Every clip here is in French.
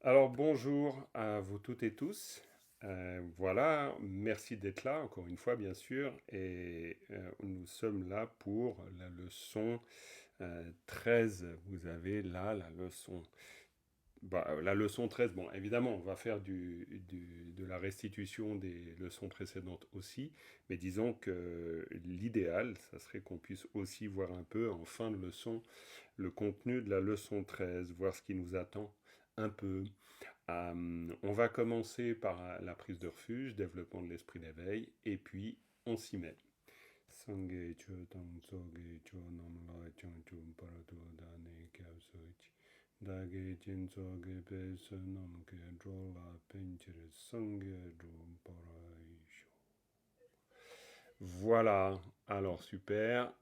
Alors bonjour à vous toutes et tous. Voilà, merci d'être là encore une fois bien sûr. Et nous sommes là pour la leçon 13. Vous avez là la leçon. La leçon 13, bon évidemment on va faire de la restitution des leçons précédentes aussi, mais disons que l'idéal, ça serait qu'on puisse aussi voir un peu en fin de leçon le contenu de la leçon 13, voir ce qui nous attend un peu. On va commencer par la prise de refuge, développement de l'esprit d'éveil, et puis on s'y met. Sangye chu tang soge chu nam la chung chum paratu dane kyab sochi. Dage jin soge pe se nam ke dro la pinchir sangye drum paraisho. Voilà, alors super.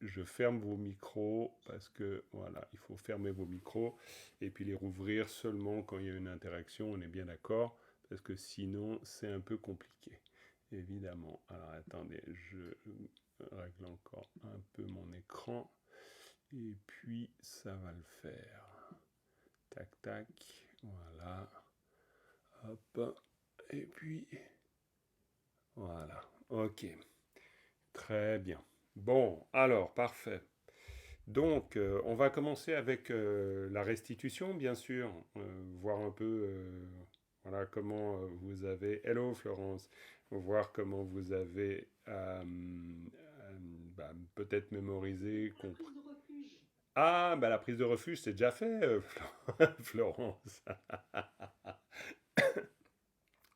Je ferme vos micros parce que voilà, il faut fermer vos micros et puis les rouvrir seulement quand il y a une interaction, on est bien d'accord, parce que sinon c'est un peu compliqué, évidemment. Alors attendez, je règle encore un peu mon écran et puis ça va le faire. Tac tac, voilà, hop, et puis voilà, ok, très bien. Bon, alors parfait. Donc, on va commencer avec la restitution, bien sûr, voir un peu, voilà, comment vous avez, hello Florence, voir comment vous avez peut-être mémorisé, compris. Ah, bah la prise de refuge, c'est déjà fait, Florence.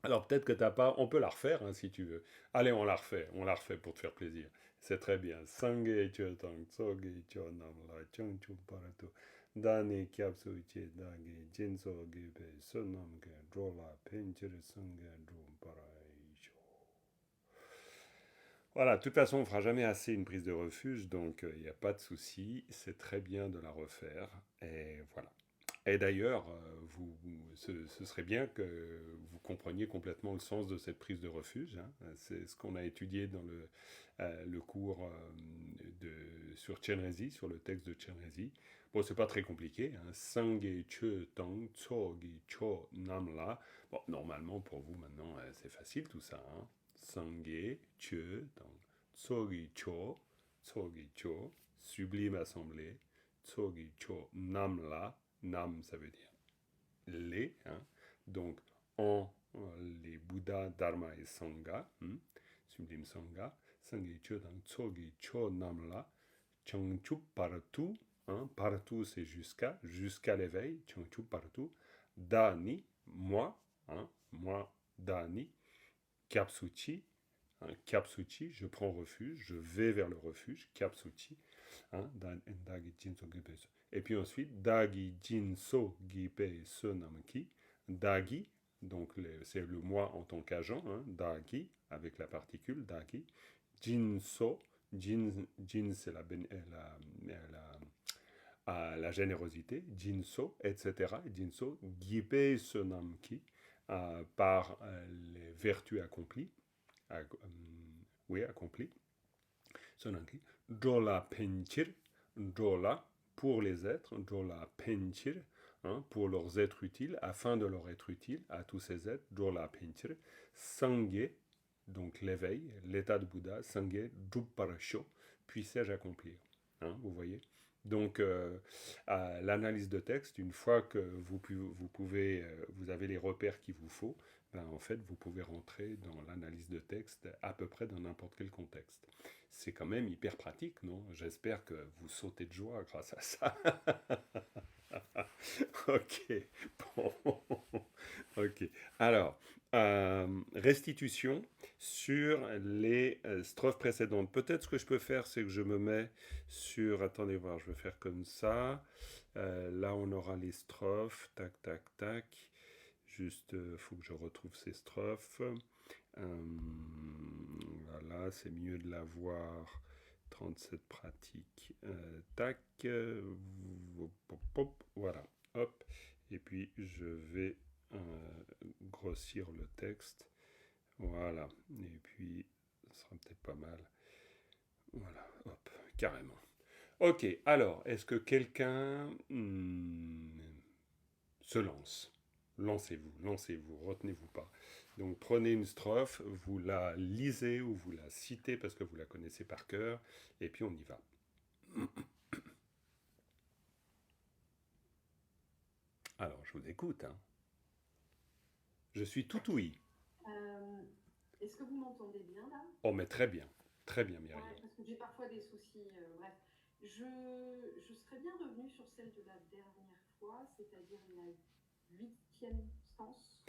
Alors peut-être que t'as pas, on peut la refaire hein, si tu veux. Allez, on la refait pour te faire plaisir. C'est très bien. Sange chotang tsoge chonam la chongchu parato dani kyapsu che dagi jinso gebe sonam ge drola penchere sange drum paraisho. Voilà, de toute façon, on fera jamais assez une prise de refuge, donc il n'y a pas de souci. C'est très bien de la refaire. Et voilà. Et d'ailleurs, ce serait bien que vous compreniez complètement le sens de cette prise de refuge. Hein. C'est ce qu'on a étudié dans le cours sur Chenrezig, sur le texte de Chenrezig. Bon, c'est pas très compliqué. Hein. Sange che tang tsogi cho namla. Bon, normalement, pour vous, maintenant, c'est facile tout ça. Hein. Sange che tang tsogi cho, sublime assemblée, tsogi cho namla. Nam, ça veut dire les. Hein. Donc, en les Bouddhas, Dharma et Sangha, sublime Sangha, Sangye Chodang Tsogi Cho Namla, Changchup partout, partout c'est jusqu'à l'éveil, Changchup partout, Dani, moi, moi, Dani, Kyapsuchi, Kyapsuchi, je prends refuge, je vais vers le refuge, Kyapsuchi, Dagi Jinso Gibe. Et puis ensuite, Dagi Jinso Gibe Sonamki, Dagi, donc c'est le moi en tant qu'agent, Dagi, avec la particule, Dagi, Jinso, Jin c'est la générosité, Jinso, etc. Jinso, Gibe Sonamki, par les vertus accomplies, oui, accompli. Sonanki. Jola penchir. Jola, pour les êtres. Jola penchir, pour leurs êtres utiles, afin de leur être utile à tous ces êtres. Jola penchir. Sangye, donc l'éveil, l'état de Bouddha. Sangye, Druparasho, puissais-je accomplir. Vous voyez. Donc, l'analyse de texte, une fois que vous avez les repères qu'il vous faut, en fait, vous pouvez rentrer dans l'analyse de texte à peu près dans n'importe quel contexte. C'est quand même hyper pratique, non? J'espère que vous sautez de joie grâce à ça. Ok, bon, ok. Alors, restitution sur les strophes précédentes. Peut-être ce que je peux faire, c'est que je me mets sur... Attendez voir, je vais faire comme ça. Là, on aura les strophes. Tac, tac, tac. Juste, il faut que je retrouve ces strophes. Voilà, c'est mieux de l'avoir. 37 pratiques. Tac. Voilà. Hop. Et puis, je vais grossir le texte. Voilà. Et puis, ce sera peut-être pas mal. Voilà. Hop. Carrément. Ok, alors, est-ce que quelqu'un se lance? Lancez-vous, lancez-vous, retenez-vous pas. Donc prenez une strophe, vous la lisez ou vous la citez parce que vous la connaissez par cœur, et puis on y va. Alors, je vous écoute, hein. Je suis tout ouïe. Euh, Est-ce que vous m'entendez bien là? Oh, mais très bien, Myriam. Ouais, parce que j'ai parfois des soucis. Bref, je serais bien revenue sur celle de la dernière fois, c'est-à-dire la huitième stance.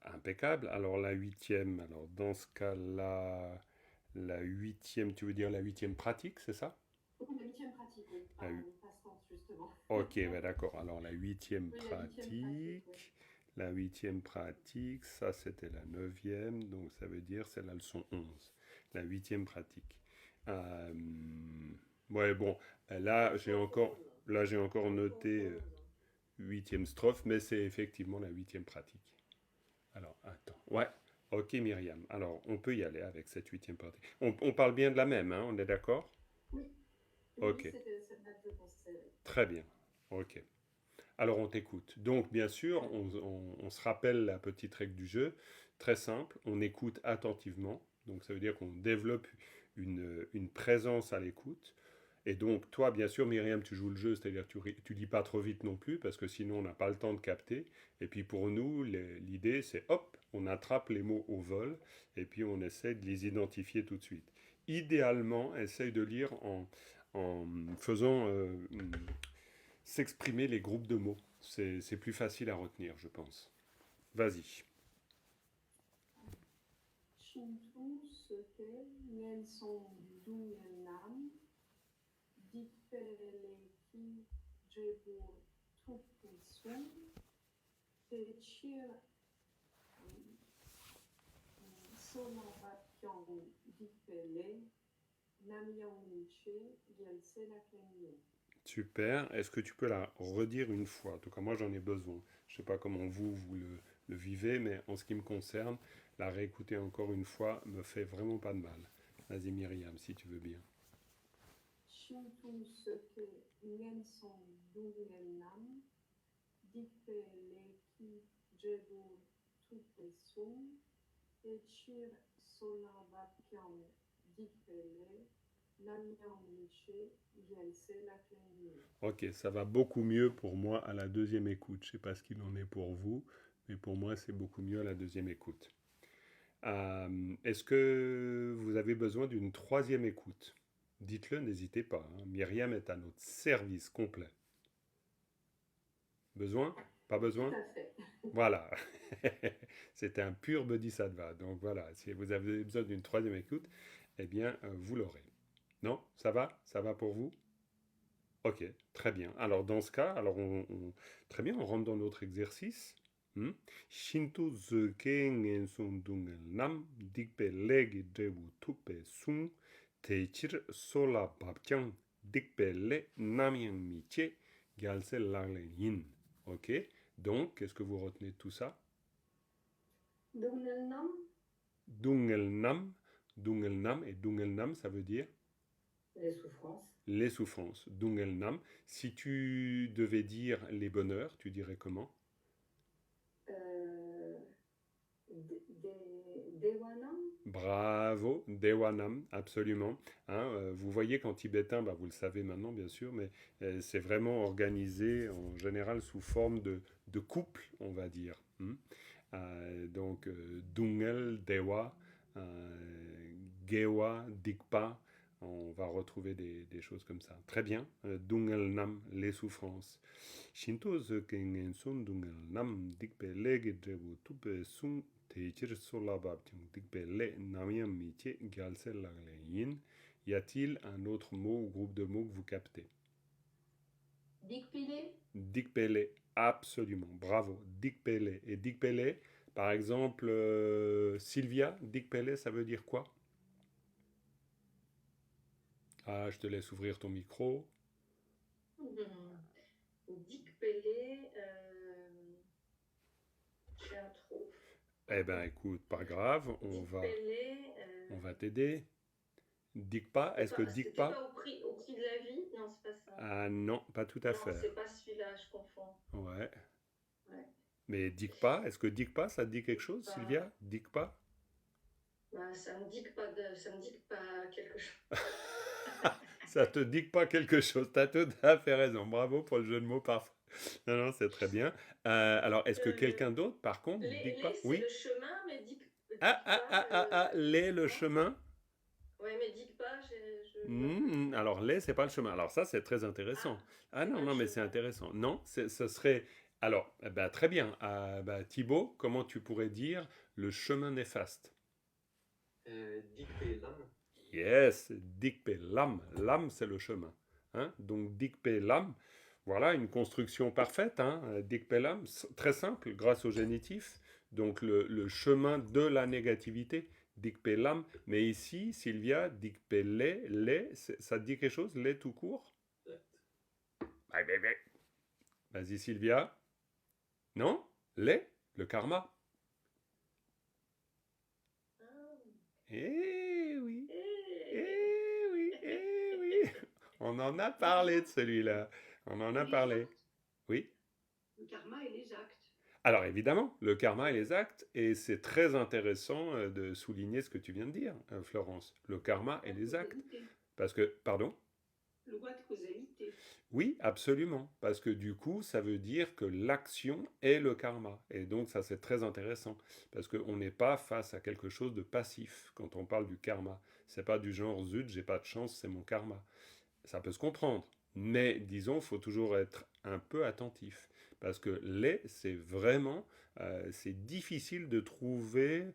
Impeccable. Alors la huitième, alors dans ce cas-là, la huitième, tu veux dire la huitième pratique, c'est ça? Oh, la huitième pratique, oui, La hu- pas stance justement. Ok, ben d'accord. Alors la huitième Oui, la huitième pratique, oui. pratique, la huitième pratique, ça c'était la neuvième, donc ça veut dire c'est la leçon 11. La huitième pratique. Euh, ouais, bon, là j'ai Leçon encore, 11. là j'ai encore Leçon noté 11. huitième strophe, mais c'est effectivement la huitième pratique. Alors, attends. Ouais. Ok, Myriam. Alors, on peut y aller avec cette huitième pratique. On parle bien de la même, hein, on est d'accord? Oui, oui, Ok. c'était celle-là que je pensais. Oui. Très bien. Ok. Alors, on t'écoute. Donc, bien sûr, on se rappelle la petite règle du jeu. Très simple. On écoute attentivement. Donc, ça veut dire qu'on développe une présence à l'écoute. Et donc, toi, bien sûr, Myriam, tu joues le jeu, c'est-à-dire tu lis pas trop vite non plus, parce que sinon, on n'a pas le temps de capter. Et puis, pour nous, l'idée, c'est hop, on attrape les mots au vol, et puis on essaie de les identifier tout de suite. Idéalement, essaye de lire en faisant s'exprimer les groupes de mots. C'est plus facile à retenir, je pense. Vas-y. Shintu, Seke, Nelson, Dungenam, Dipeleki, Jebur, Tupusu, Techir, Sonorapion, Dipele, Namyan Niche, Gyalse Laklenye. Super. Est-ce que tu peux la redire une fois? En tout cas, moi, j'en ai besoin. Je ne sais pas comment vous le vivez, mais en ce qui me concerne, la réécouter encore une fois me fait vraiment pas de mal. Vas-y, Myriam, si tu veux bien. Shintu, Seke, Nelson, Dungenam, Dipeleki, Jebur, Tupusu, Techir, Sonorapion, Dipele, Namyan Niche, Gyalse Laklenye. Ok, ça va beaucoup mieux pour moi à la deuxième écoute. Je ne sais pas ce qu'il en est pour vous, mais pour moi, c'est beaucoup mieux à la deuxième écoute. Est-ce que vous avez besoin d'une troisième écoute? Dites-le, n'hésitez pas, hein. Myriam est à notre service complet. Besoin? Pas Tout besoin? à fait. Voilà. C'est un pur bodhisattva. Donc voilà, si vous avez besoin d'une troisième écoute, eh bien, vous l'aurez. Non? Ça va? Ça va pour vous? Ok, très bien. Alors dans ce cas, très bien, on rentre dans notre exercice. Hmm. Shinto ze kengen son dungel nam dikpe legi drebu tupe sun teichir sola babkyang dikpe le namyang miche gyalse lagle yin. Ok, donc qu'est-ce que vous retenez de tout ça? Dungelnam, Dungel nam, dungel nam et dungel nam, ça veut dire les souffrances. les souffrances. Dungel nam. Si tu devais dire les bonheurs, tu dirais comment? Euh, Dewanam, Bravo, Dewanam, absolument. Hein, vous voyez qu'en tibétain, bah, vous le savez maintenant bien sûr, mais c'est vraiment organisé en général sous forme de couple, on va dire. Donc, Dungel, Dewa, Gewa, Dikpa, on va retrouver des choses comme ça. Très bien. Dungel Nam, les souffrances. Shinto ze kengen son Dungel Nam, Dikpe lege drebu tupe sun Teichir Solabab Dikpe le Namien Miche Gyalse Lagle Yin. Y a-t-il un autre mot ou groupe de mots que vous captez? Dikpile, Dikpele, absolument, bravo. Dikpele. Et Dikpele, par exemple, Sylvia, Dikpele, ça veut dire quoi? Ah, je te laisse ouvrir ton micro. Dikpele, j'ai un trou. Eh ben, écoute, pas grave, Dikpele, on va t'aider. Dikpa, est-ce que c'était Dikpa? pas au prix de la vie, Non, c'est pas ça. Ah non, pas tout à Non, fait. c'est pas celui-là, je confonds. Ouais. Ouais. Mais Dikpa, est-ce que Dikpa, ça te dit quelque chose, Pas- Sylvia? Dikpa? Bah, ça me dit pas quelque chose. Ça te dit pas quelque chose, t'as tout à fait raison. Bravo pour le jeu de mots parfait. Non, non, c'est très bien. Alors, est-ce que Euh, quelqu'un d'autre, par contre, dit pas? c'est le Oui. chemin, mais Ah, dites ah, pas. ah, ah, ah, les, le Non? chemin. Ouais, mais dites pas, je vois plus. Alors, les, c'est pas le chemin. Alors, ça, c'est très intéressant. Ah, Ah c'est non, pas le non, mais c'est chemin. intéressant. Non, ce serait. Alors, bah, très bien. Thibaut, comment tu pourrais dire le chemin néfaste? Dikpe Lam. Yes, Dikpe Lam. Lam, c'est le chemin. Hein? Donc, Dikpe Lam, voilà une construction parfaite. Hein? Dikpe Lam, très simple, grâce au génitif. Donc, le chemin de la négativité. Dikpe Lam. Mais ici, Sylvia, Dikpe Les, ça te dit quelque chose? Les tout court? Ah, vas-y, Sylvia. Non? Les? Le karma? Ah, Eh oui, eh, eh oui, eh oui. On en a parlé de celui-là. On en Et a les parlé. actes, Oui. le karma et les actes. Alors évidemment, le karma et les actes, et c'est très intéressant de souligner ce que tu viens de dire, Florence. Le karma et La les actes. causalité, Parce que, pardon? le loi de causalité. Oui, absolument. Parce que du coup, ça veut dire que l'action est le karma. Et donc ça, c'est très intéressant. Parce qu'on n'est pas face à quelque chose de passif quand on parle du karma. C'est pas du genre, zut, j'ai pas de chance, c'est mon karma. Ça peut se comprendre. Mais disons, il faut toujours être un peu attentif. Parce que les, c'est vraiment, c'est difficile de trouver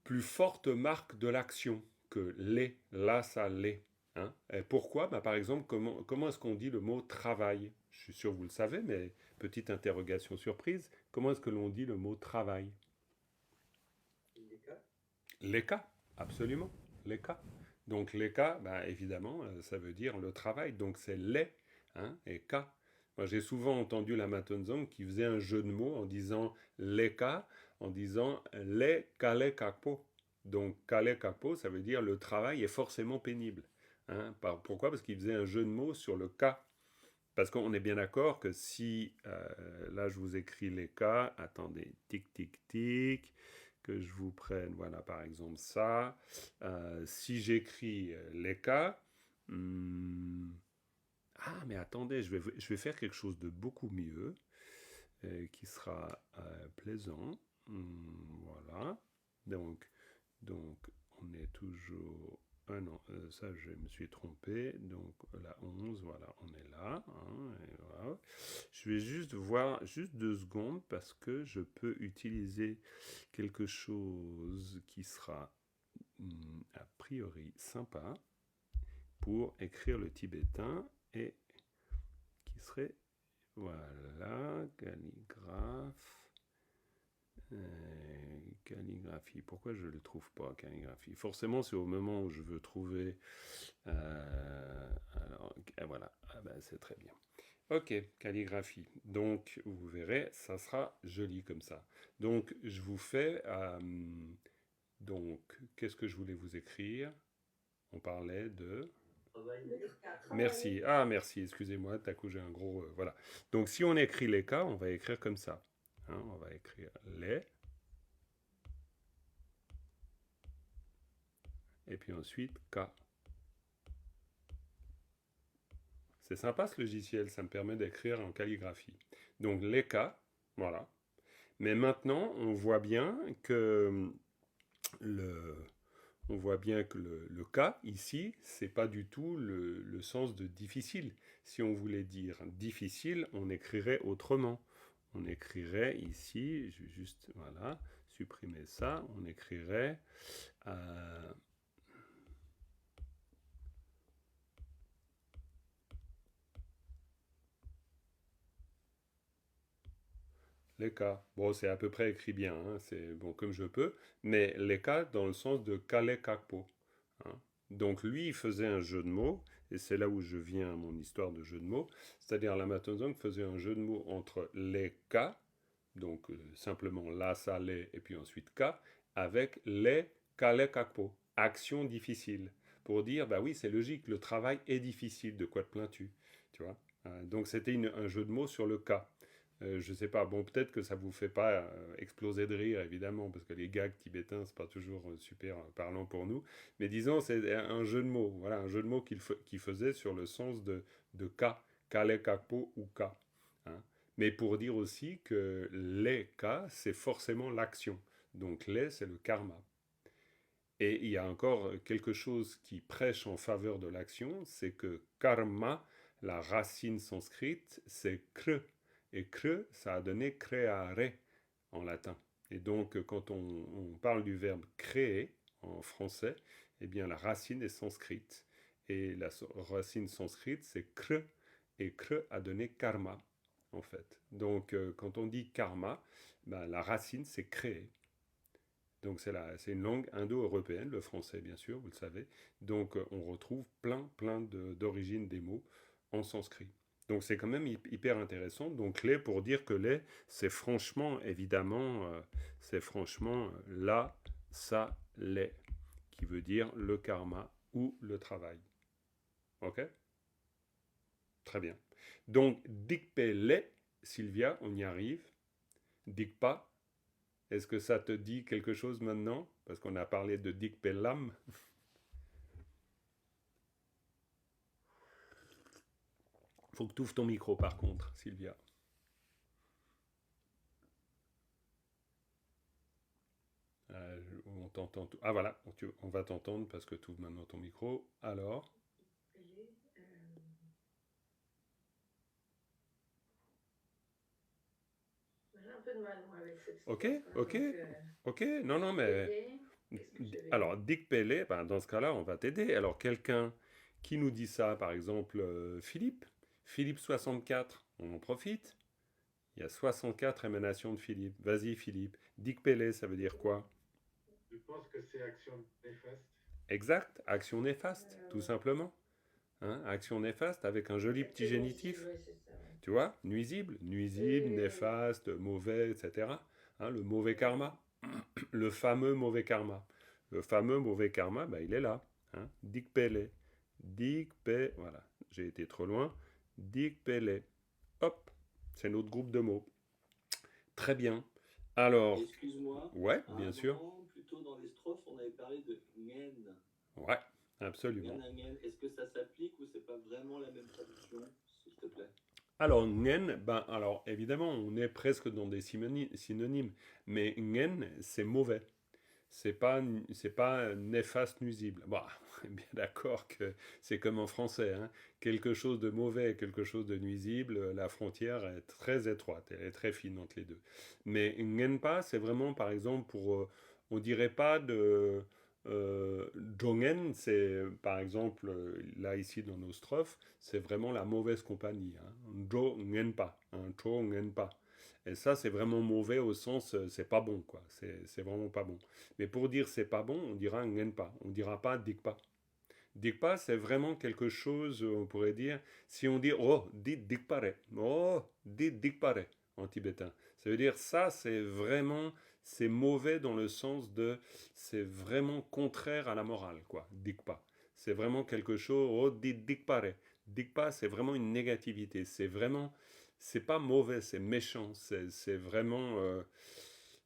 plus forte marque de l'action que les, là, ça l'est. Hein. Et pourquoi? Par exemple, comment est-ce qu'on dit le mot travail? Je suis sûr que vous le savez, mais petite interrogation surprise, comment est-ce que l'on dit le mot travail? Leka. L'ECA, absolument, l'ECA. Donc l'ECA, évidemment, ça veut dire le travail, donc c'est les, hein, et K. Moi j'ai souvent entendu la Matonzong qui faisait un jeu de mots en disant l'ECA, en disant les kale kakpo. Donc kale kakpo, ça veut dire le travail est forcément pénible. Hein. Pourquoi? Parce qu'il faisait un jeu de mots sur le K. Parce qu'on est bien d'accord que si, là je vous écris les cas, attendez, tic tic tic, que je vous prenne, voilà par exemple ça, si j'écris les cas, ah mais attendez, je vais faire quelque chose de beaucoup mieux, qui sera plaisant, voilà, donc on est toujours... Ah non, ça je me suis trompé. Donc la 11, voilà, on est là. Hein, et voilà. Je vais juste voir, juste 2 secondes, parce que je peux utiliser quelque chose qui sera a priori sympa pour écrire le tibétain et qui serait, voilà, calligraphe. Calligraphie. Pourquoi je ne le trouve pas, calligraphie? Forcément, c'est au moment où je veux trouver. Alors, voilà. Ah ben, c'est très bien. Ok, calligraphie. Donc, vous verrez, ça sera joli comme ça. Donc, je vous fais. Donc, qu'est-ce que je voulais vous écrire? On parlait de. Travailler. Merci. Ah, merci. Excusez-moi. T'as coup, j'ai un gros. Voilà. Donc, si on écrit les cas, on va écrire comme ça. Hein, on va écrire les. Et puis ensuite K. C'est sympa ce logiciel, ça me permet d'écrire en calligraphie. Donc les K, voilà. Mais maintenant, on voit bien que le K ici, c'est pas du tout le sens de difficile. Si on voulait dire difficile, on écrirait autrement. On écrirait ici, je vais juste voilà, supprimer ça, on écrirait les cas. Bon, c'est à peu près écrit bien, hein, c'est bon comme je peux, mais les cas dans le sens de kale kakpo. Hein. Donc lui, il faisait un jeu de mots, et c'est là où je viens à mon histoire de jeu de mots, c'est-à-dire la Matonzong faisait un jeu de mots entre les cas, donc simplement la, ça, les, et puis ensuite ka, avec les kale kakpo, action difficile. pour dire, bah oui, c'est logique, le travail est difficile, de quoi te plains-tu, tu vois. Donc c'était un jeu de mots sur le cas. Je sais pas, bon, peut-être que ça vous fait pas exploser de rire, évidemment, parce que les gags tibétains, c'est pas toujours super parlant pour nous. Mais disons, c'est un jeu de mots, voilà, un jeu de mots qu'il faisait sur le sens de ka, kale, kakpo ou ka. Hein. Mais pour dire aussi que les ka, c'est forcément l'action. Donc les, c'est le karma. Et il y a encore quelque chose qui prêche en faveur de l'action, c'est que karma, la racine sanscrite, c'est kre. Et kre, ça a donné creare en latin. Et donc, quand on parle du verbe créer en français, eh bien, la racine est sanscrite. Et la racine sanscrite, c'est kre. Et kre a donné karma, en fait. Donc, quand on dit karma, ben, la racine, c'est créer. Donc c'est une langue indo-européenne, le français bien sûr, vous le savez. Donc on retrouve plein d'origines des mots en sanskrit. Donc c'est quand même hyper intéressant. Donc les, pour dire que les, c'est franchement, évidemment, c'est franchement là, ça, les, qui veut dire le karma ou le travail. Ok? Très bien. Donc dikpe les, Sylvia, on y arrive. Dikpa, est-ce que ça te dit quelque chose maintenant? Parce qu'on a parlé de Dick Pellam. Faut que tu ouvres ton micro par contre, Sylvia. On t'entend. Ah voilà, on va t'entendre parce que tu ouvres maintenant ton micro. Alors, J'ai un peu de mal, moi, avec cette ok, strophe. ok, Donc, ok. Non, non, mais qu'est-ce que je vais alors Dick Pelé, ben, dans ce cas-là, on va t'aider. Alors quelqu'un qui nous dit ça, par exemple Philippe, Philippe 64, on en profite. Il y a 64 émanations de Philippe. Vas-y Philippe. Dick Pelé, ça veut dire quoi? Je pense que c'est action néfaste. Exact, action néfaste, tout simplement. Hein, action néfaste avec un joli petit génitif. Ouais, c'est ça. Ouais. Tu vois, nuisible, néfaste, mauvais, etc. Hein, le mauvais karma, le fameux mauvais karma. Le fameux mauvais karma, ben, il est là. Hein, dikpele. Dikpe, voilà, j'ai été trop loin. Dikpele. Hop, c'est notre groupe de mots. Très bien. Alors, Excuse-moi, ouais, à bien un sûr. moment, plutôt dans les strophes, on avait parlé de ngen. Ouais, absolument. Ngen à ngen. Est-ce que ça s'applique ou c'est pas vraiment la même traduction, s'il te plaît? Alors, ngen, ben, alors évidemment, on est presque dans des synonymes, mais ngen, c'est mauvais. C'est pas néfaste, nuisible. Bon, on est bien d'accord que c'est comme en français, hein. Quelque chose de mauvais et quelque chose de nuisible, la frontière est très étroite, elle est très fine entre les deux. Mais ngenpa, c'est vraiment, par exemple, on dirait pas de jongen, c'est par exemple là ici dans nos strophes, c'est vraiment la mauvaise compagnie. Hein. Jo ngenpa, hein, cho ngenpa. Et ça, c'est vraiment mauvais au sens, c'est pas bon, quoi. C'est vraiment pas bon. Mais pour dire c'est pas bon, on dira ngenpa. On dira pas dikpa. Dikpa, c'est vraiment quelque chose, on pourrait dire, si on dit oh, dit dikpare. Oh, dit dikpare en tibétain. Ça veut dire ça, c'est vraiment, c'est mauvais dans le sens de, c'est vraiment contraire à la morale, quoi. Dikpa. C'est vraiment quelque chose, oh, dit dikpare. Dikpa, c'est vraiment une négativité. C'est vraiment, c'est pas mauvais, c'est méchant. C'est vraiment,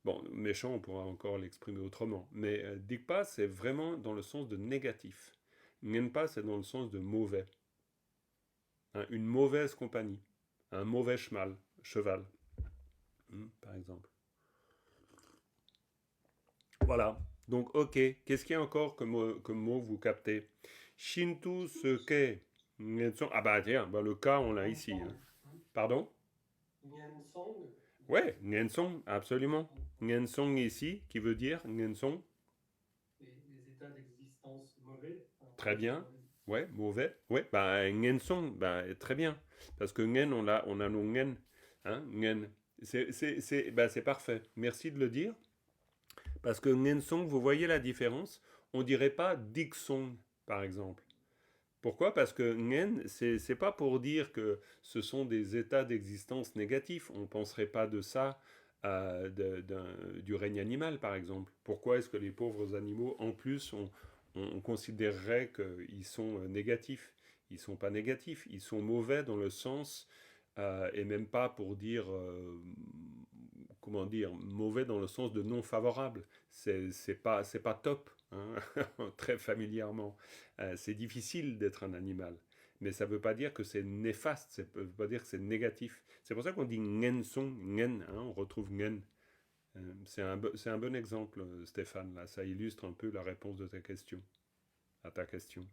bon, méchant, on pourra encore l'exprimer autrement. Mais dikpa, c'est vraiment dans le sens de négatif. Ngenpa, c'est dans le sens de mauvais. Hein, une mauvaise compagnie. Un mauvais cheval. Par exemple. Voilà. Donc, ok. Qu'est-ce qu'il y a encore comme mot vous captez? Shintu seke. Ah bah tiens, bah, le cas, on l'a ici. Hein. Pardon? Nyensong. Ouais, Ngensong, absolument. Ngensong ici, qui veut dire Ngensong. Les états d'existence mauvais. Très bien. Ouais, mauvais. Ouais, bah Ngensong, bah très bien. Parce que Ngen, on a nos Ngen. Hein, Ngen. C'est parfait. Merci de le dire. Parce que Ngensong, vous voyez la différence? On dirait pas Diksong, par exemple. Pourquoi? Parce que Ngen, c'est pas pour dire que ce sont des états d'existence négatifs. On ne penserait pas de ça du règne animal, par exemple. Pourquoi est-ce que les pauvres animaux, en plus, on considérerait qu'ils sont négatifs. Ils sont pas négatifs, ils sont mauvais dans le sens, et même pas pour dire, comment dire, mauvais dans le sens de non favorable. C'est pas top, hein, très familièrement. C'est difficile d'être un animal. Mais ça ne veut pas dire que c'est néfaste, ça ne veut pas dire que c'est négatif. C'est pour ça qu'on dit ngen son, ngen, hein, on retrouve ngen. C'est un bon exemple, Stéphane, là. Ça illustre un peu la réponse de ta question, à ta question.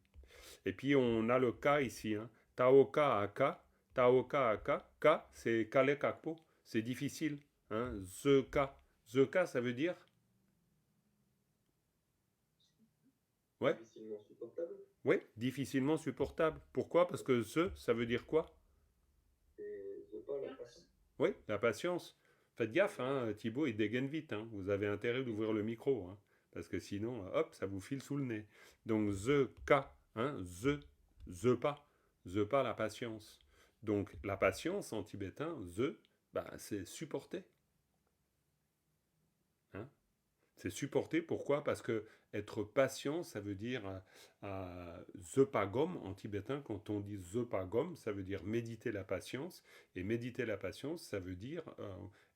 Et puis on a le ka ici, hein. Taoka aka, taoka aka, ka, c'est kale kakpo, c'est difficile. Hein. Zeka, ça veut dire. Ouais, Difficilement supportable. oui, difficilement supportable. Pourquoi? Parce que ça veut dire quoi? Et je pas la patience. Oui, la patience. Faites gaffe, hein, Thibaut, il dégaine vite. Hein. Vous avez intérêt d'ouvrir le micro, hein, parce que sinon, hop, ça vous file sous le nez. Donc, hein, the pas, la patience. Donc, la patience en tibétain, bah, c'est supporter. Hein. C'est supporter, pourquoi? Parce que être patient, ça veut dire zepagom en tibétain. Quand on dit zepagom, ça veut dire méditer la patience. Et méditer la patience, ça veut dire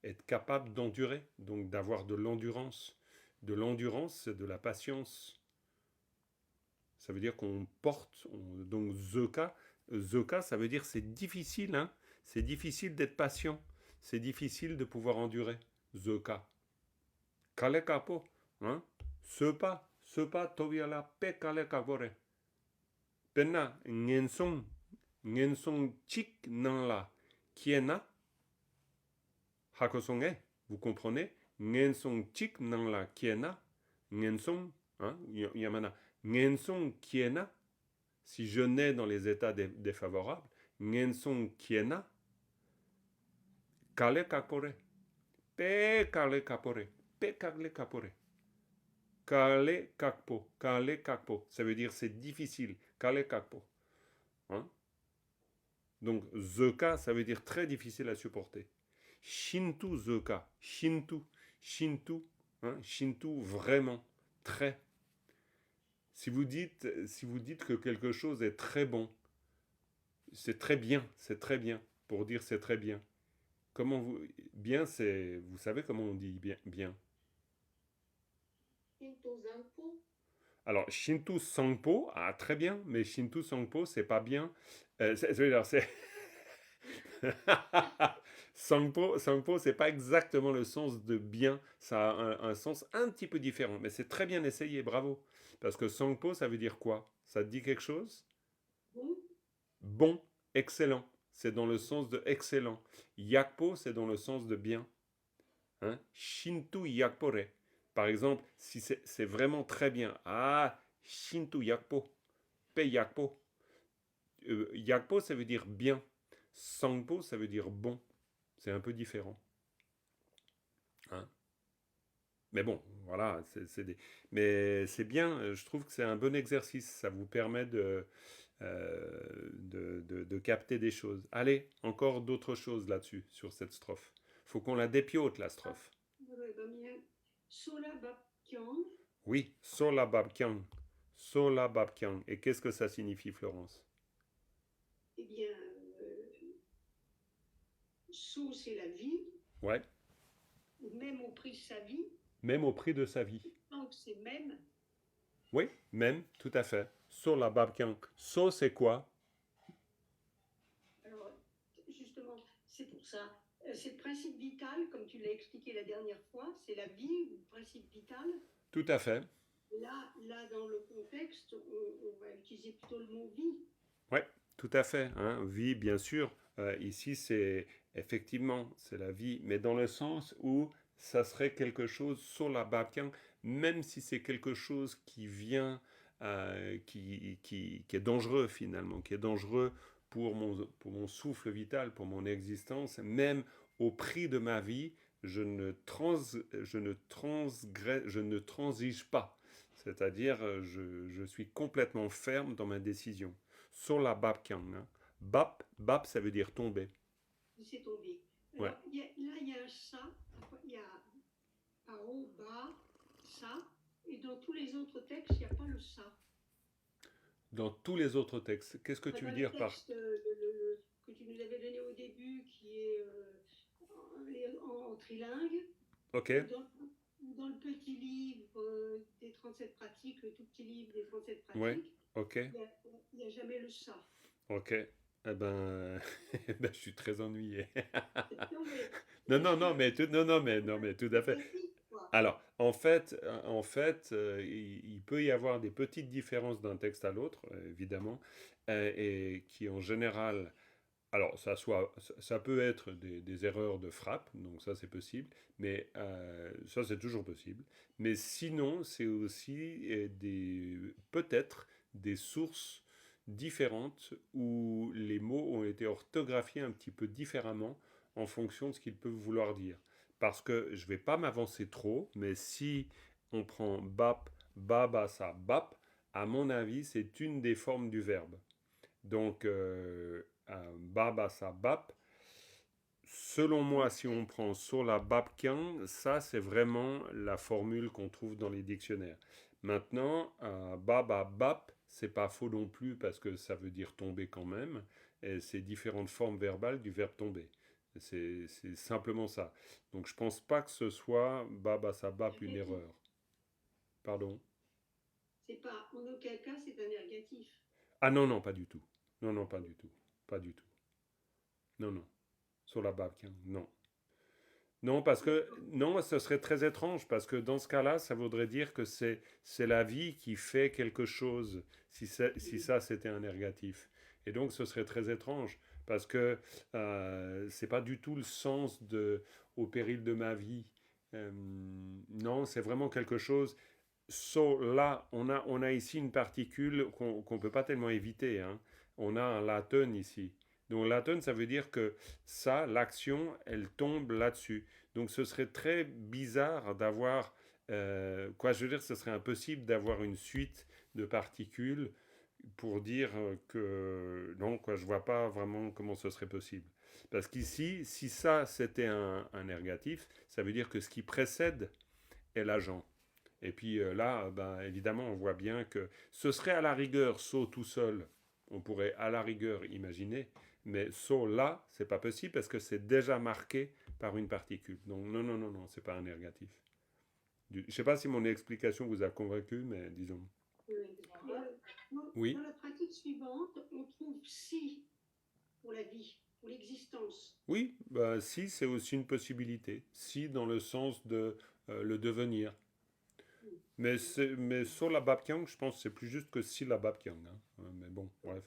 être capable d'endurer, donc d'avoir de l'endurance. De l'endurance, c'est de la patience. Ça veut dire qu'on porte, donc zeka, ça veut dire c'est difficile, hein. C'est difficile d'être patient. C'est difficile de pouvoir endurer. Zeka. Kale kapo, hein? Ce pas, toviala pe kale kakore. Penna, ngensong chik nan la, kiena, hakosonge, vous comprenez? Ngensong chik nan la, kiena, ngensong, hein? Yamana, ngensong kiena, si je nais dans les états défavorables, ngensong kiena, kale kakore, pe kale kapore. Pekale kapore. Kale kakpo. Ça veut dire c'est difficile. Kale kakpo. Hein? Donc, zeka, ça veut dire très difficile à supporter. Shintu zeka. Shintu, hein? Shintu, vraiment. Très. Si vous dites que quelque chose est très bon, c'est très bien. C'est très bien. Pour dire c'est très bien. Bien, c'est. Vous savez comment on dit bien? Alors, Shinto Sangpo, très bien, mais Shinto Sangpo, c'est pas bien. C'est Sangpo, c'est pas exactement le sens de bien. Ça a un sens un petit peu différent, mais c'est très bien essayé, bravo. Parce que Sangpo, ça veut dire quoi? Ça te dit quelque chose? Bon, excellent. C'est dans le sens de excellent. Yakpo, c'est dans le sens de bien. Hein? Shinto Yakpore. Par exemple, si c'est vraiment très bien. Shintu yakpo. Pe yakpo. Yakpo, ça veut dire bien. Sangpo, ça veut dire bon. C'est un peu différent. Hein? Mais bon, voilà. Mais c'est bien. Je trouve que c'est un bon exercice. Ça vous permet de capter des choses. Allez, encore d'autres choses là-dessus, sur cette strophe. Faut qu'on la dépiote, la strophe. Oui, Sola Babkiang. Sola Babkiang. Et qu'est-ce que ça signifie, Florence? Eh bien, So, c'est la vie. Ouais. Même au prix de sa vie. Même au prix de sa vie. Donc, c'est même. Oui, même, tout à fait. Sola Babkiang. So, c'est quoi? Alors, justement, c'est pour ça. C'est le principe vital, comme tu l'as expliqué la dernière fois. C'est la vie, le principe vital. Tout à fait. Là dans le contexte, on va utiliser plutôt le mot vie. Oui, tout à fait. Hein. Vie, bien sûr. Ici, c'est effectivement, c'est la vie, mais dans le sens où ça serait quelque chose sur la Babkiang, même si c'est quelque chose qui vient, qui est dangereux finalement, qui est dangereux pour mon souffle vital, pour mon existence, même au prix de ma vie, je ne transige pas. C'est-à-dire, je suis complètement ferme dans ma décision. Sur la Babkiang. Hein. Bap, ça veut dire tomber. C'est tombé. Ouais. Alors, là, il y a un ça. Il y a pao, ba, ça. Et dans tous les autres textes, il n'y a pas le ça. Dans tous les autres textes, qu'est-ce que Enfin, tu veux dans le dire par... texte que tu nous avais donné au début, qui est en trilingue, Ok, ou dans le petit livre des 37 pratiques, le tout petit livre des 37 ouais, pratiques, ok, il n'y a jamais le ça. ok. Eh ben, eh ben, je suis très ennuyé. Non, Non, mais non, non, mais tout, non, non, mais tout à c'est fait. pratique, quoi. Alors, en fait, il peut y avoir des petites différences d'un texte à l'autre, évidemment, et qui en général, alors ça peut être des erreurs de frappe, donc ça c'est possible, mais ça c'est toujours possible. Mais sinon, c'est aussi peut-être des sources différentes où les mots ont été orthographiés un petit peu différemment en fonction de ce qu'ils peuvent vouloir dire. Parce que je ne vais pas m'avancer trop, mais si on prend bap, babasa, bap, à mon avis, c'est une des formes du verbe. Donc, babasa, bap, selon moi, si on prend sur la babkin, ça c'est vraiment la formule qu'on trouve dans les dictionnaires. Maintenant, baba, bap, c'est pas faux non plus parce que ça veut dire tomber quand même. Et c'est différentes formes verbales du verbe tomber. C'est simplement ça. Donc je pense pas que ce soit babasa, bap une Ergatif. erreur. Pardon. C'est pas, en aucun cas, c'est un ergatif. Ah non, non, pas du tout. Non, non, pas du tout. Pas du tout. Non, non. Sur la babkin, non. Non, parce que non, ce serait très étrange, parce que dans ce cas-là, ça voudrait dire que c'est la vie qui fait quelque chose, si ça c'était un négatif. Et donc ce serait très étrange, parce que c'est pas du tout le sens de au péril de ma vie. Non, c'est vraiment quelque chose. Là, on a ici une particule qu'on peut pas tellement éviter, hein. On a un laten ici. Donc laten, ça veut dire que ça, l'action, elle tombe là-dessus. Donc ce serait très bizarre d'avoir, quoi, je veux dire, ce serait impossible d'avoir une suite de particules pour dire que non, quoi, je vois pas vraiment comment ce serait possible. Parce qu'ici, si ça c'était un ergatif, ça veut dire que ce qui précède est l'agent. Et puis là, ben, évidemment, on voit bien que ce serait à la rigueur saut tout seul. On pourrait à la rigueur imaginer, mais saut là, c'est pas possible parce que c'est déjà marqué par une particule. Donc non, non, non, non, c'est pas un négatif. Je sais pas si mon explication vous a convaincu, mais disons. Oui, Dans la pratique suivante, on trouve si pour la vie, pour l'existence. oui, bah, si c'est aussi une possibilité. Si dans le sens de le devenir. Mais sur la Babkyang, je pense que c'est plus juste que si la Babkyang, hein. Mais bon, bref.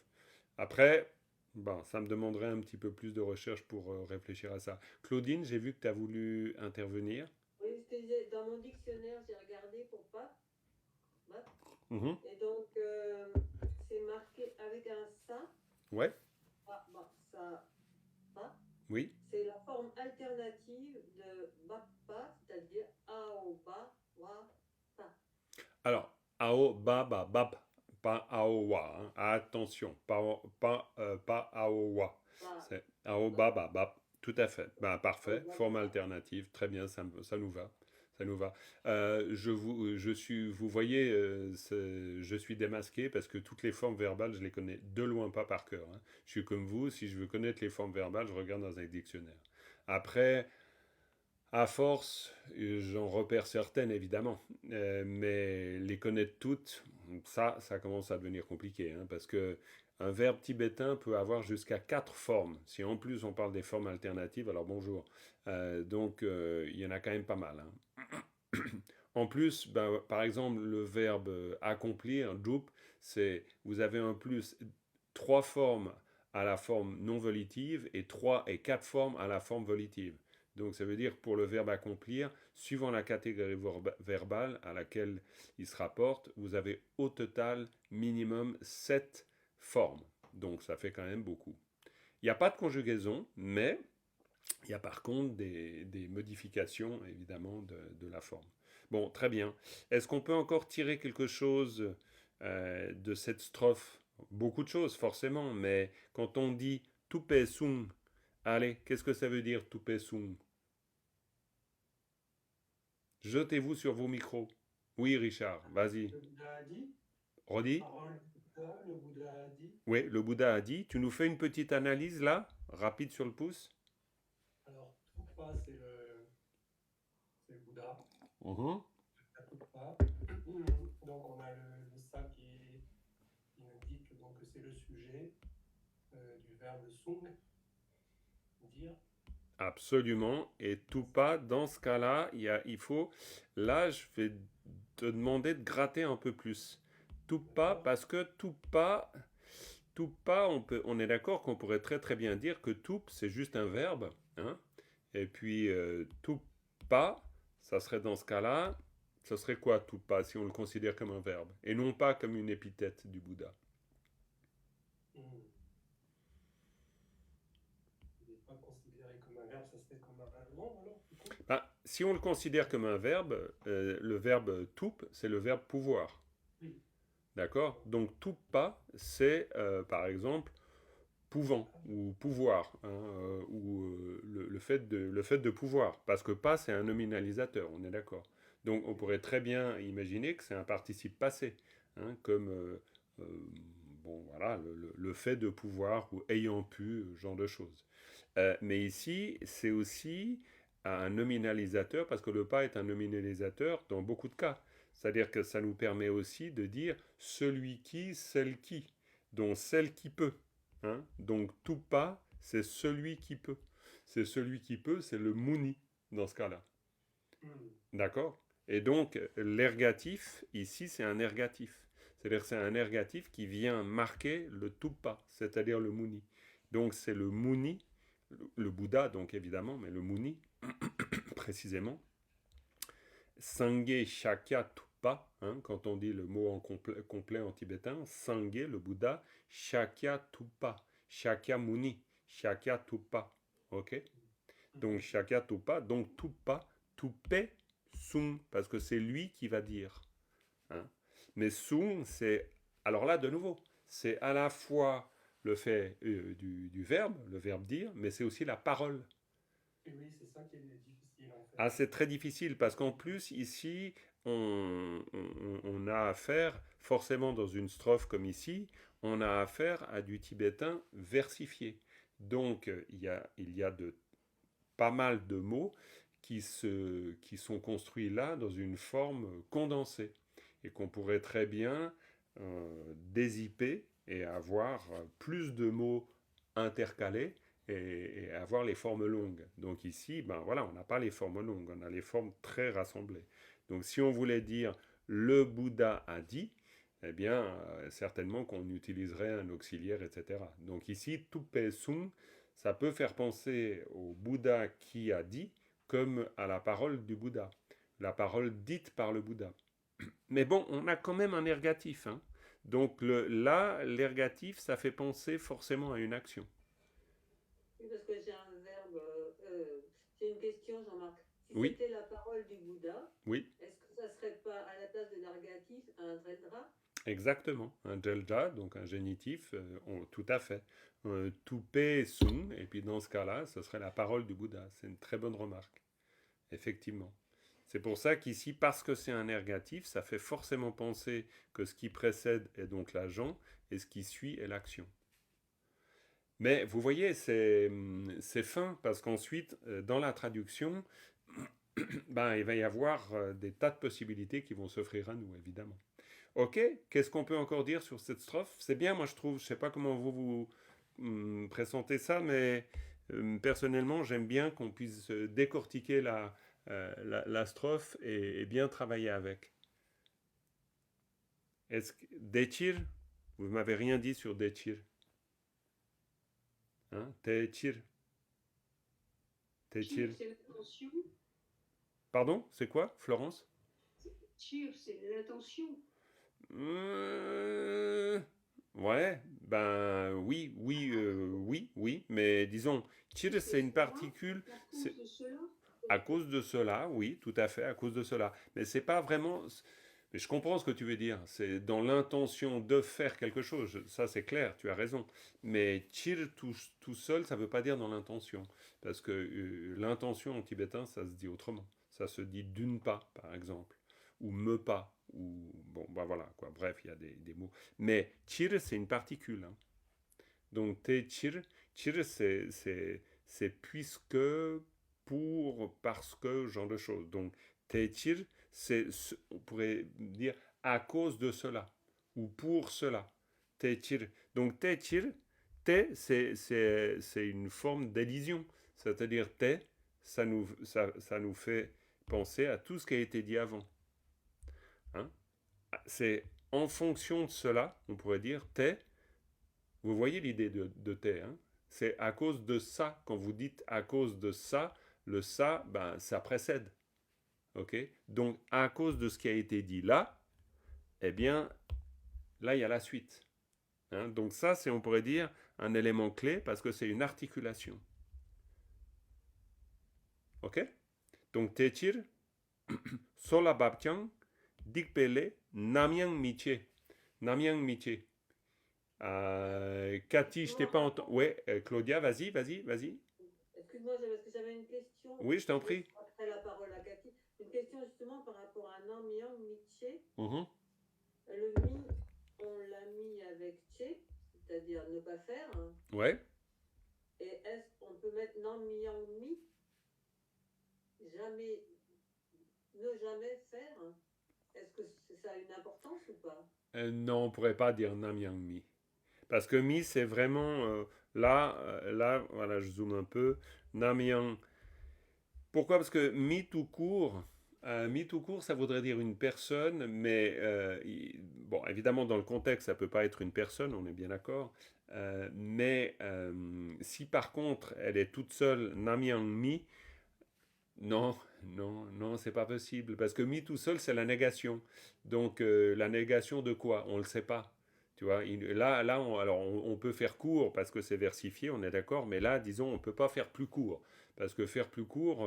Après, bon, ça me demanderait un petit peu plus de recherche pour réfléchir à ça. Claudine, j'ai vu que tu as voulu intervenir. Oui, je te disais, dans mon dictionnaire, j'ai regardé pour pas. Mhm. Et donc, c'est marqué avec un ça. Ouais, Ça, pas. oui. C'est la forme alternative de bappa, c'est-à-dire aoba, wa, pa. Alors, ao, ba, ba, bap, pas ao, wa, hein. Attention, pas ao, wa. Ba, C'est ao, ba, ba, bap. Tout à fait. Ben, parfait. ba, Forme ba. alternative. Très bien, ça nous va. Ça nous va. Vous voyez, je suis démasqué parce que toutes les formes verbales, je les connais de loin pas par cœur, hein. Je suis comme vous, si je veux connaître les formes verbales, je regarde dans un dictionnaire. Après, à force, j'en repère certaines évidemment, mais les connaître toutes, ça commence à devenir compliqué, hein, parce que un verbe tibétain peut avoir jusqu'à 4 formes. Si en plus on parle des formes alternatives, alors bonjour. Donc il y en a quand même pas mal, hein. En plus, ben, par exemple, le verbe accomplir, jup, vous avez en plus 3 formes à la forme non volitive et 3 et 4 formes à la forme volitive. Donc ça veut dire pour le verbe accomplir, suivant la catégorie verbale à laquelle il se rapporte, vous avez au total minimum 7 formes. Donc ça fait quand même beaucoup. Il n'y a pas de conjugaison, mais il y a par contre des modifications évidemment de la forme. Bon, très bien. Est-ce qu'on peut encore tirer quelque chose de cette strophe? Beaucoup de choses forcément, mais quand on dit tupe sung, allez, qu'est-ce que ça veut dire tupe sung? Jetez-vous sur vos micros. Oui, Richard, vas-y. Le Bouddha a dit, Redis. parole du Bouddha, le Bouddha a dit. Oui, le Bouddha a dit. Tu nous fais une petite analyse là, rapide sur le pouce? Alors, Tupa, c'est le Bouddha, Mhm. la Tupa. Donc, on a le sa qui indique donc, que c'est le sujet du verbe sung, dire. Absolument. Et tout pas, dans ce cas-là, il faut. Là, je vais te demander de gratter un peu plus. Tout pas, D'accord. parce que tout pas, on est d'accord qu'on pourrait très très bien dire que tout, c'est juste un verbe. Hein. Et puis, tout pas, ça serait dans ce cas-là, ça serait quoi tout pas si on le considère comme un verbe et non pas comme une épithète du Bouddha? Il n'est pas considéré comme un verbe, ça serait comme un nom alors, du coup. Ben, si on le considère comme un verbe, le verbe toup, c'est le verbe pouvoir. Oui. D'accord. Donc tout pas, c'est par exemple pouvant ou pouvoir, hein, le fait de pouvoir. Parce que pas, c'est un nominalisateur, on est d'accord. Donc on pourrait très bien imaginer que c'est un participe passé, hein, comme euh, bon, voilà, le fait de pouvoir ou ayant pu, ce genre de choses. Mais ici, c'est aussi un nominalisateur, parce que le pas est un nominalisateur dans beaucoup de cas. C'est-à-dire que ça nous permet aussi de dire celui qui, celle qui, dont celle qui peut. Hein. Donc tout pas, c'est celui qui peut. C'est celui qui peut, c'est le mouni dans ce cas-là. D'accord. Et donc l'ergatif, ici, c'est un ergatif. C'est-à-dire que c'est un ergatif qui vient marquer le tout pas, c'est-à-dire le mouni. Donc c'est le mouni, le Bouddha donc évidemment, mais le mouni précisément. Sangye Shakya Tupa, hein, quand on dit le mot en complet en tibétain, Sangye, le Bouddha, Shakya Tupa, Shakya Muni, Shakya Tupa. Ok. Donc Shakya Tupa, donc Tupa, Tupe Sung, parce que c'est lui qui va dire. Hein. Mais Sung, c'est. Alors là, de nouveau, c'est à la fois le fait du verbe, le verbe dire, mais c'est aussi la parole. Et oui, c'est ça qui est difficile en fait. Ah, c'est très difficile parce qu'en plus, ici, on a affaire, forcément dans une strophe comme ici, on a affaire à du tibétain versifié. Donc, il y a pas mal de mots qui sont construits là dans une forme condensée et qu'on pourrait très bien dézipper et avoir plus de mots intercalés et avoir les formes longues. Donc ici, ben voilà, on n'a pas les formes longues, on a les formes très rassemblées. Donc si on voulait dire le Bouddha a dit, eh bien certainement qu'on utiliserait un auxiliaire, etc. Donc ici, Tupe Sung, ça peut faire penser au Bouddha qui a dit comme à la parole du Bouddha, la parole dite par le Bouddha. Mais bon, on a quand même un ergatif. Hein. Donc là, l'ergatif, ça fait penser forcément à une action. Oui, parce que j'ai un verbe, c'est une question, Jean-Marc. Si Oui, c'était la parole du Bouddha, oui, est-ce que ça serait pas à la place de l'ergatif un dredra? exactement. Un delta, donc un génitif, tout à fait. Tupe sung, et puis dans ce cas-là, ce serait la parole du Bouddha. C'est une très bonne remarque. Effectivement. C'est pour ça qu'ici, parce que c'est un ergatif, ça fait forcément penser que ce qui précède est donc l'agent et ce qui suit est l'action. Mais vous voyez, c'est fin, parce qu'ensuite, dans la traduction, ben, il va y avoir des tas de possibilités qui vont s'offrir à nous, évidemment. Ok, qu'est-ce qu'on peut encore dire sur cette strophe? C'est bien, moi je trouve, je sais pas comment vous présentez ça, mais personnellement, j'aime bien qu'on puisse décortiquer la strophe et bien travailler avec. Est-ce que Dechir, vous m'avez rien dit sur Dechir. Hein? Techir. Chir, Techir. c'est l'intention. Pardon, c'est quoi, Florence? Chir, c'est l'intention. Ouais, ben oui, mais disons, chir, c'est une particule, À c'est cause de cela. à cause de cela, oui, tout à fait, à cause de cela. Mais c'est pas vraiment. Mais je comprends ce que tu veux dire. C'est dans l'intention de faire quelque chose. Ça, c'est clair, tu as raison. Mais chir tout seul, ça veut pas dire dans l'intention. Parce que l'intention en tibétain, ça se dit autrement. Ça se dit d'une pas, par exemple. Ou me pas. ou bon, bah voilà, quoi. Bref, il y a des mots. Mais tir, c'est une particule, hein. Donc, te tir, c'est puisque, pour, parce que, genre de choses. Donc, te tir, on pourrait dire à cause de cela, ou pour cela. Te tir. Donc, te tir, te, c'est une forme d'élision. C'est-à-dire, te, ça nous fait penser à tout ce qui a été dit avant. Hein? C'est en fonction de cela, on pourrait dire, te, vous voyez l'idée de te, hein? C'est à cause de ça. Quand vous dites à cause de ça, le ça, ben, ça précède. Ok? Donc, à cause de ce qui a été dit là, eh bien, là, il y a la suite. Hein? Donc, ça, c'est, on pourrait dire, un élément clé parce que c'est une articulation. Ok? Donc, tetir, sola babtiang, dikpele, namyang miche. Namyang miche. Cathy, je t'ai pas entendu. Ouais, Claudia, vas-y. Excuse-moi, c'est parce que j'avais une question. Oui, je t'en prie. Après la parole à Cathy. Une question justement par rapport à Nam Yang Miché. Mhm. Le mi, on l'a mis avec Che, c'est-à-dire ne pas faire. Hein. Ouais. Et est-ce qu'on peut mettre Nam Yang Mi, jamais, ne jamais faire? Est-ce que ça a une importance ou pas? Non, on pourrait pas dire Namyang Mi. Parce que Mi, c'est vraiment là, voilà, je zoome un peu. Namyang. Pourquoi? Parce que Mi tout court, ça voudrait dire une personne, mais bon, évidemment, dans le contexte, ça peut pas être une personne, on est bien d'accord. Mais si par contre, elle est toute seule, Namyang Mi, non, c'est pas possible. Parce que Mi tout seul, c'est la négation. Donc, la négation de quoi? On le sait pas. Tu vois, là on peut faire court parce que c'est versifié, on est d'accord, mais là, disons, on ne peut pas faire plus court. Parce que faire plus court,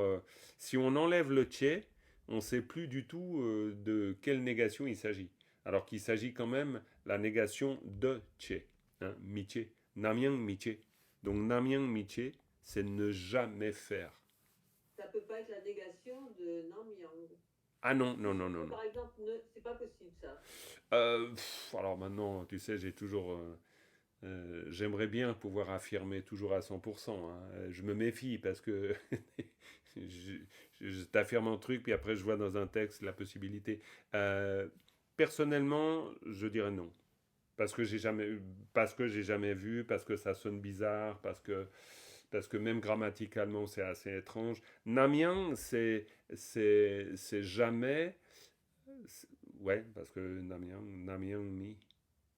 si on enlève le tché, on ne sait plus du tout de quelle négation il s'agit. Alors qu'il s'agit quand même la négation de tché, hein, miché, namyang miché. Donc namyang miché, c'est ne jamais faire. Ça peut pas être la négation de Nam Yang. Ah non. Par exemple, c'est pas possible ça. Alors maintenant, tu sais, j'ai toujours... j'aimerais bien pouvoir affirmer toujours à 100%. Hein. Je me méfie parce que je t'affirme un truc, puis après je vois dans un texte la possibilité. Personnellement, je dirais non. Parce que j'ai jamais vu, parce que ça sonne bizarre, parce que même grammaticalement c'est assez étrange. Namyang, c'est jamais. Ouais, parce que Namyang mi.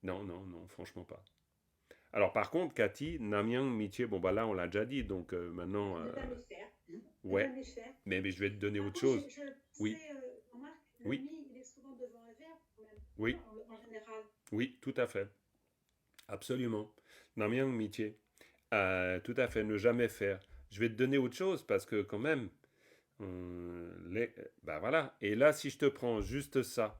Non, franchement pas. Alors par contre, Cathy, Namyang Miché, bon bah là on l'a déjà dit, donc maintenant. Ouais, mais je vais te donner autre chose. Oui. Oui. Mi, il est souvent devant un verbe quand même. Oui. En général. Oui, tout à fait. Absolument. Namyang Miché. Tout à fait, ne jamais faire. Je vais te donner autre chose parce que quand même. Bah voilà. Et là, si je te prends juste ça,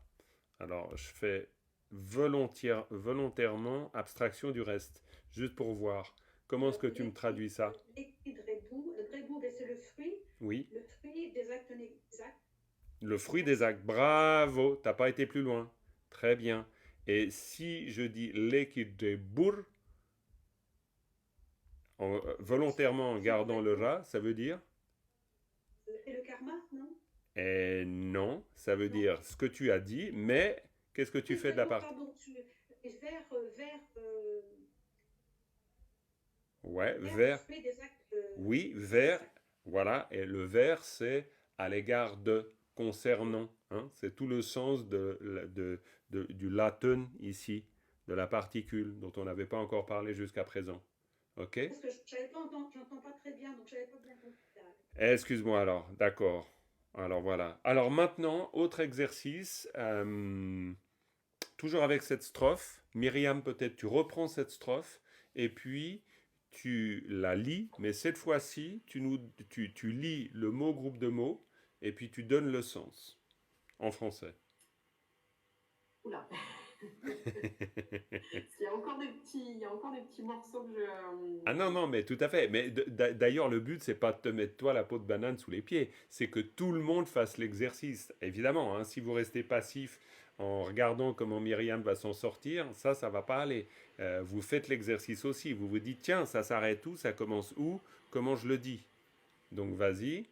alors je fais volontairement abstraction du reste, juste pour voir. Comment est-ce que tu me traduis ça? Drébou, c'est le fruit. Oui. Le fruit des actes exacts. Le fruit des actes. Bravo, t'as pas été plus loin. Très bien. Et si je dis lekidrebur, volontairement en gardant le ra, ça veut dire? C'est le karma, non? Et non, ça veut dire ce que tu as dit, mais qu'est-ce que tu fais de la part? Pardon, Ouais, vers. Oui, vers. Voilà, et le vers, c'est à l'égard de, concernant. Hein, c'est tout le sens du latin ici, de la particule, dont on n'avait pas encore parlé jusqu'à présent. Ok? Parce que j'entends pas très bien, donc je n'avais pas bien compris. Excuse-moi alors, d'accord. Alors voilà. Alors maintenant, autre exercice, toujours avec cette strophe. Myriam, peut-être tu reprends cette strophe et puis tu la lis, mais cette fois-ci, tu lis le mot groupe de mots et puis tu donnes le sens en français. Oula. Il y a encore des petits morceaux que je... Ah non, mais tout à fait. Mais d'ailleurs, le but, c'est pas de te mettre toi la peau de banane sous les pieds. C'est que tout le monde fasse l'exercice. Évidemment, hein, si vous restez passif en regardant comment Myriam va s'en sortir, ça va pas aller. Vous faites l'exercice aussi. Vous vous dites, tiens, ça s'arrête où, ça commence où, comment je le dis. Donc vas-y.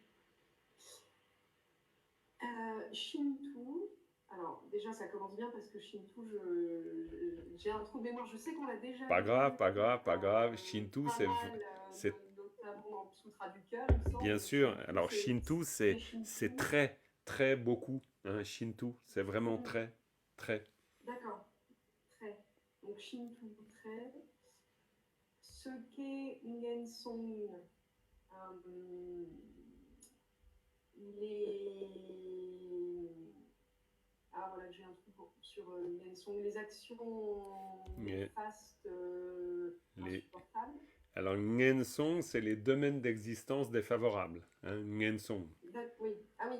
Shinto. Alors, déjà, ça commence bien parce que Shinto, j'ai un trou de mémoire. Je sais qu'on l'a déjà Pas vu, grave, pas grave, pas grave. Shinto, pas mal, c'est notamment dans le Sutra du cœur, il me semble. bien Donc, sûr. Shinto, Alors Shinto, c'est c'est Shinto. très, très beaucoup. Hein, Shinto, c'est vraiment très, très. D'accord. Très. Donc, Shinto, très. Seke Ngensong. Les... Ah voilà, j'ai un truc sur Ngensong. Les actions Mais néfastes, les... insupportables. Alors Ngensong, c'est les domaines d'existence défavorables. Hein, Ngensong. Oui, ah oui,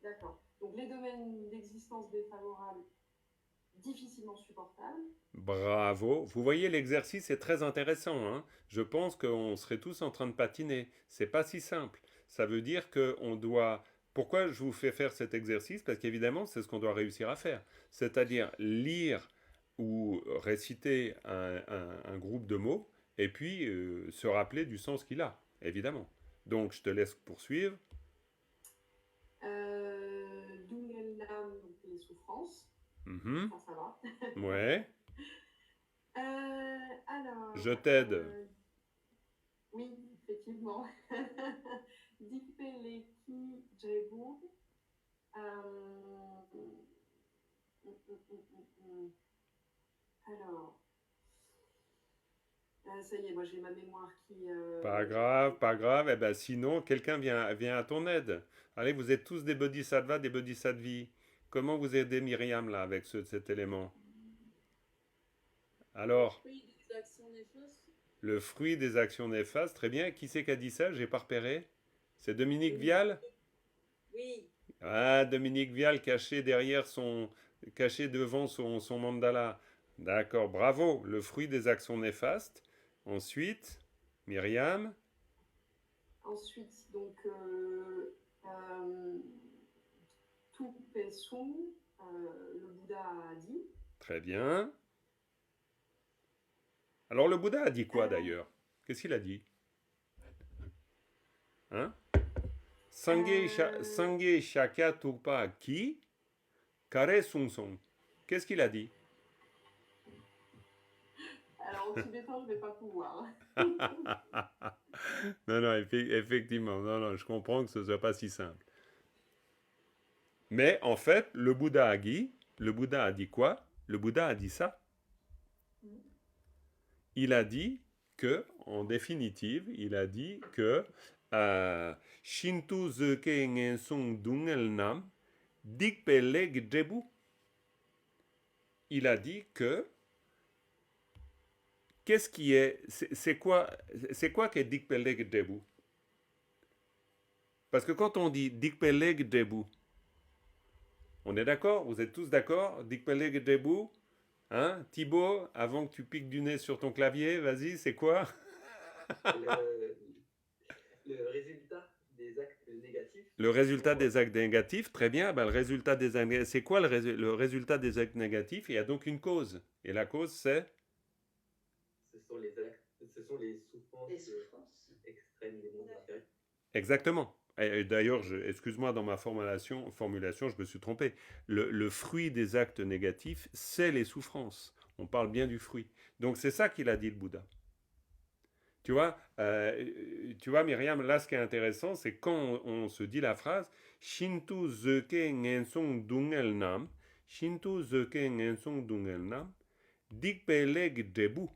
d'accord. Donc les domaines d'existence défavorables, difficilement supportables. Bravo. Vous voyez, l'exercice est très intéressant. Hein. Je pense qu'on serait tous en train de patiner. C'est pas si simple. Ça veut dire qu'on doit... Pourquoi je vous fais faire cet exercice? Parce qu'évidemment, c'est ce qu'on doit réussir à faire. C'est-à-dire lire ou réciter un groupe de mots et puis se rappeler du sens qu'il a, évidemment. Donc, je te laisse poursuivre. Dungelnam, donc les souffrances. Mhm. Ça va. Ouais. Alors... Je t'aide. Oui, effectivement. Dikpeleki Djebour. Alors... ça y est, moi j'ai ma mémoire qui... Pas grave, pas grave. Eh ben, sinon, quelqu'un vient à ton aide. Allez, vous êtes tous des bodhisattvas, des bodhisattvas. Comment vous aidez Myriam là avec cet élément? Alors, Le fruit des actions néfastes. le fruit des actions néfastes, très bien. Qui c'est qui a dit ça? J'ai pas repéré. C'est Dominique Vial? Oui. Ah, Dominique Vial caché devant son mandala. D'accord, bravo. Le fruit des actions néfastes. Ensuite, Myriam. Ensuite, donc, Tupesung, le Bouddha a dit. Très bien. Alors le Bouddha a dit quoi d'ailleurs? Qu'est-ce qu'il a dit? Hein? Sangye Shakya Tupa Ki Kare Sung Sung. Qu'est-ce qu'il a dit? Alors en tibétain, je ne vais pas pouvoir. Non, effectivement, non, je comprends que ce ne soit pas si simple. Mais en fait, le Bouddha a dit quoi? Le Bouddha a dit ça. Il a dit que, en définitive, il a dit que Shinto Zeke Ngensong Dungel Nam Dikpeleg Jebu. Il a dit que qu'est-ce qui est c'est quoi que Dikpeleg Jebu? Parce que quand on dit Dikpeleg Jebu, on est d'accord? Vous êtes tous d'accord? Dikpeleg Jebu? Hein, Thibaut, avant que tu piques du nez sur ton clavier, vas-y, c'est quoi? Le résultat des actes négatifs. Le résultat des actes négatifs, très bien. Ben, le résultat des actes, c'est quoi le résultat des actes négatifs? Il y a donc une cause. Et la cause, c'est? Ce sont les souffrances, extrêmes des mondes inférieurs. Exactement. Et d'ailleurs, excuse-moi, dans ma formulation, je me suis trompé. Le fruit des actes négatifs, c'est les souffrances. On parle bien du fruit. Donc c'est ça qu'il a dit le Bouddha. Tu vois, Myriam, là, ce qui est intéressant, c'est quand on se dit la phrase Shinto Zeke Ngensong Dungel Nam, Shinto Zeke Ngensong Dungel Nam, Dikpeleg Debu.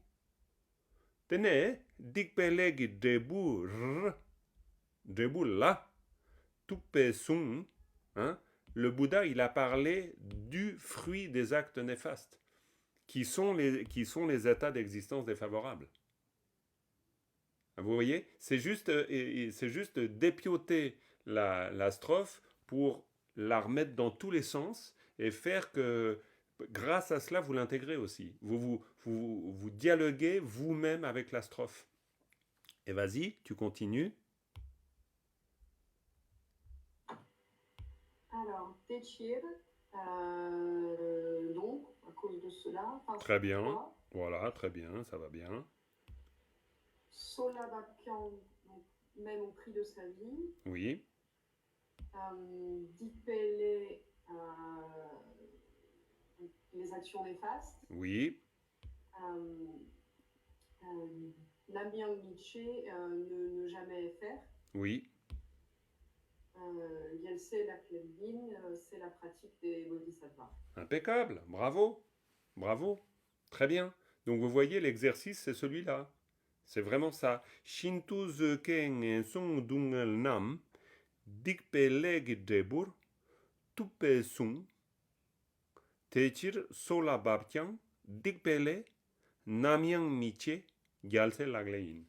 Tenez, Dikpeleg Debu Debu là. Tupe Sung, hein, le Bouddha, il a parlé du fruit des actes néfastes, qui sont les états d'existence défavorables. Vous voyez, c'est juste dépioter la strophe pour la remettre dans tous les sens et faire que, grâce à cela, vous l'intégrez aussi. Vous dialoguez vous-même avec la strophe. Et vas-y, tu continues. Alors, Techir, Donc, à cause de cela, enfin, Très c'est bien. pourquoi. Voilà, très bien, ça va bien. Solabakian, donc même au prix de sa vie. Oui, Dipele, les actions néfastes. oui, Lambiang Nietzsche, ne jamais faire. oui. Yelse la Klembin, c'est la pratique des bodhisattvas. Impeccable, bravo, bravo, très bien. Donc vous voyez, l'exercice, c'est celui-là. C'est vraiment ça. Shintu ken song dungal nam, dikpeleg debur, tupe sung, techir sola babtian, dikpele, namiang miche, gyalse laglein.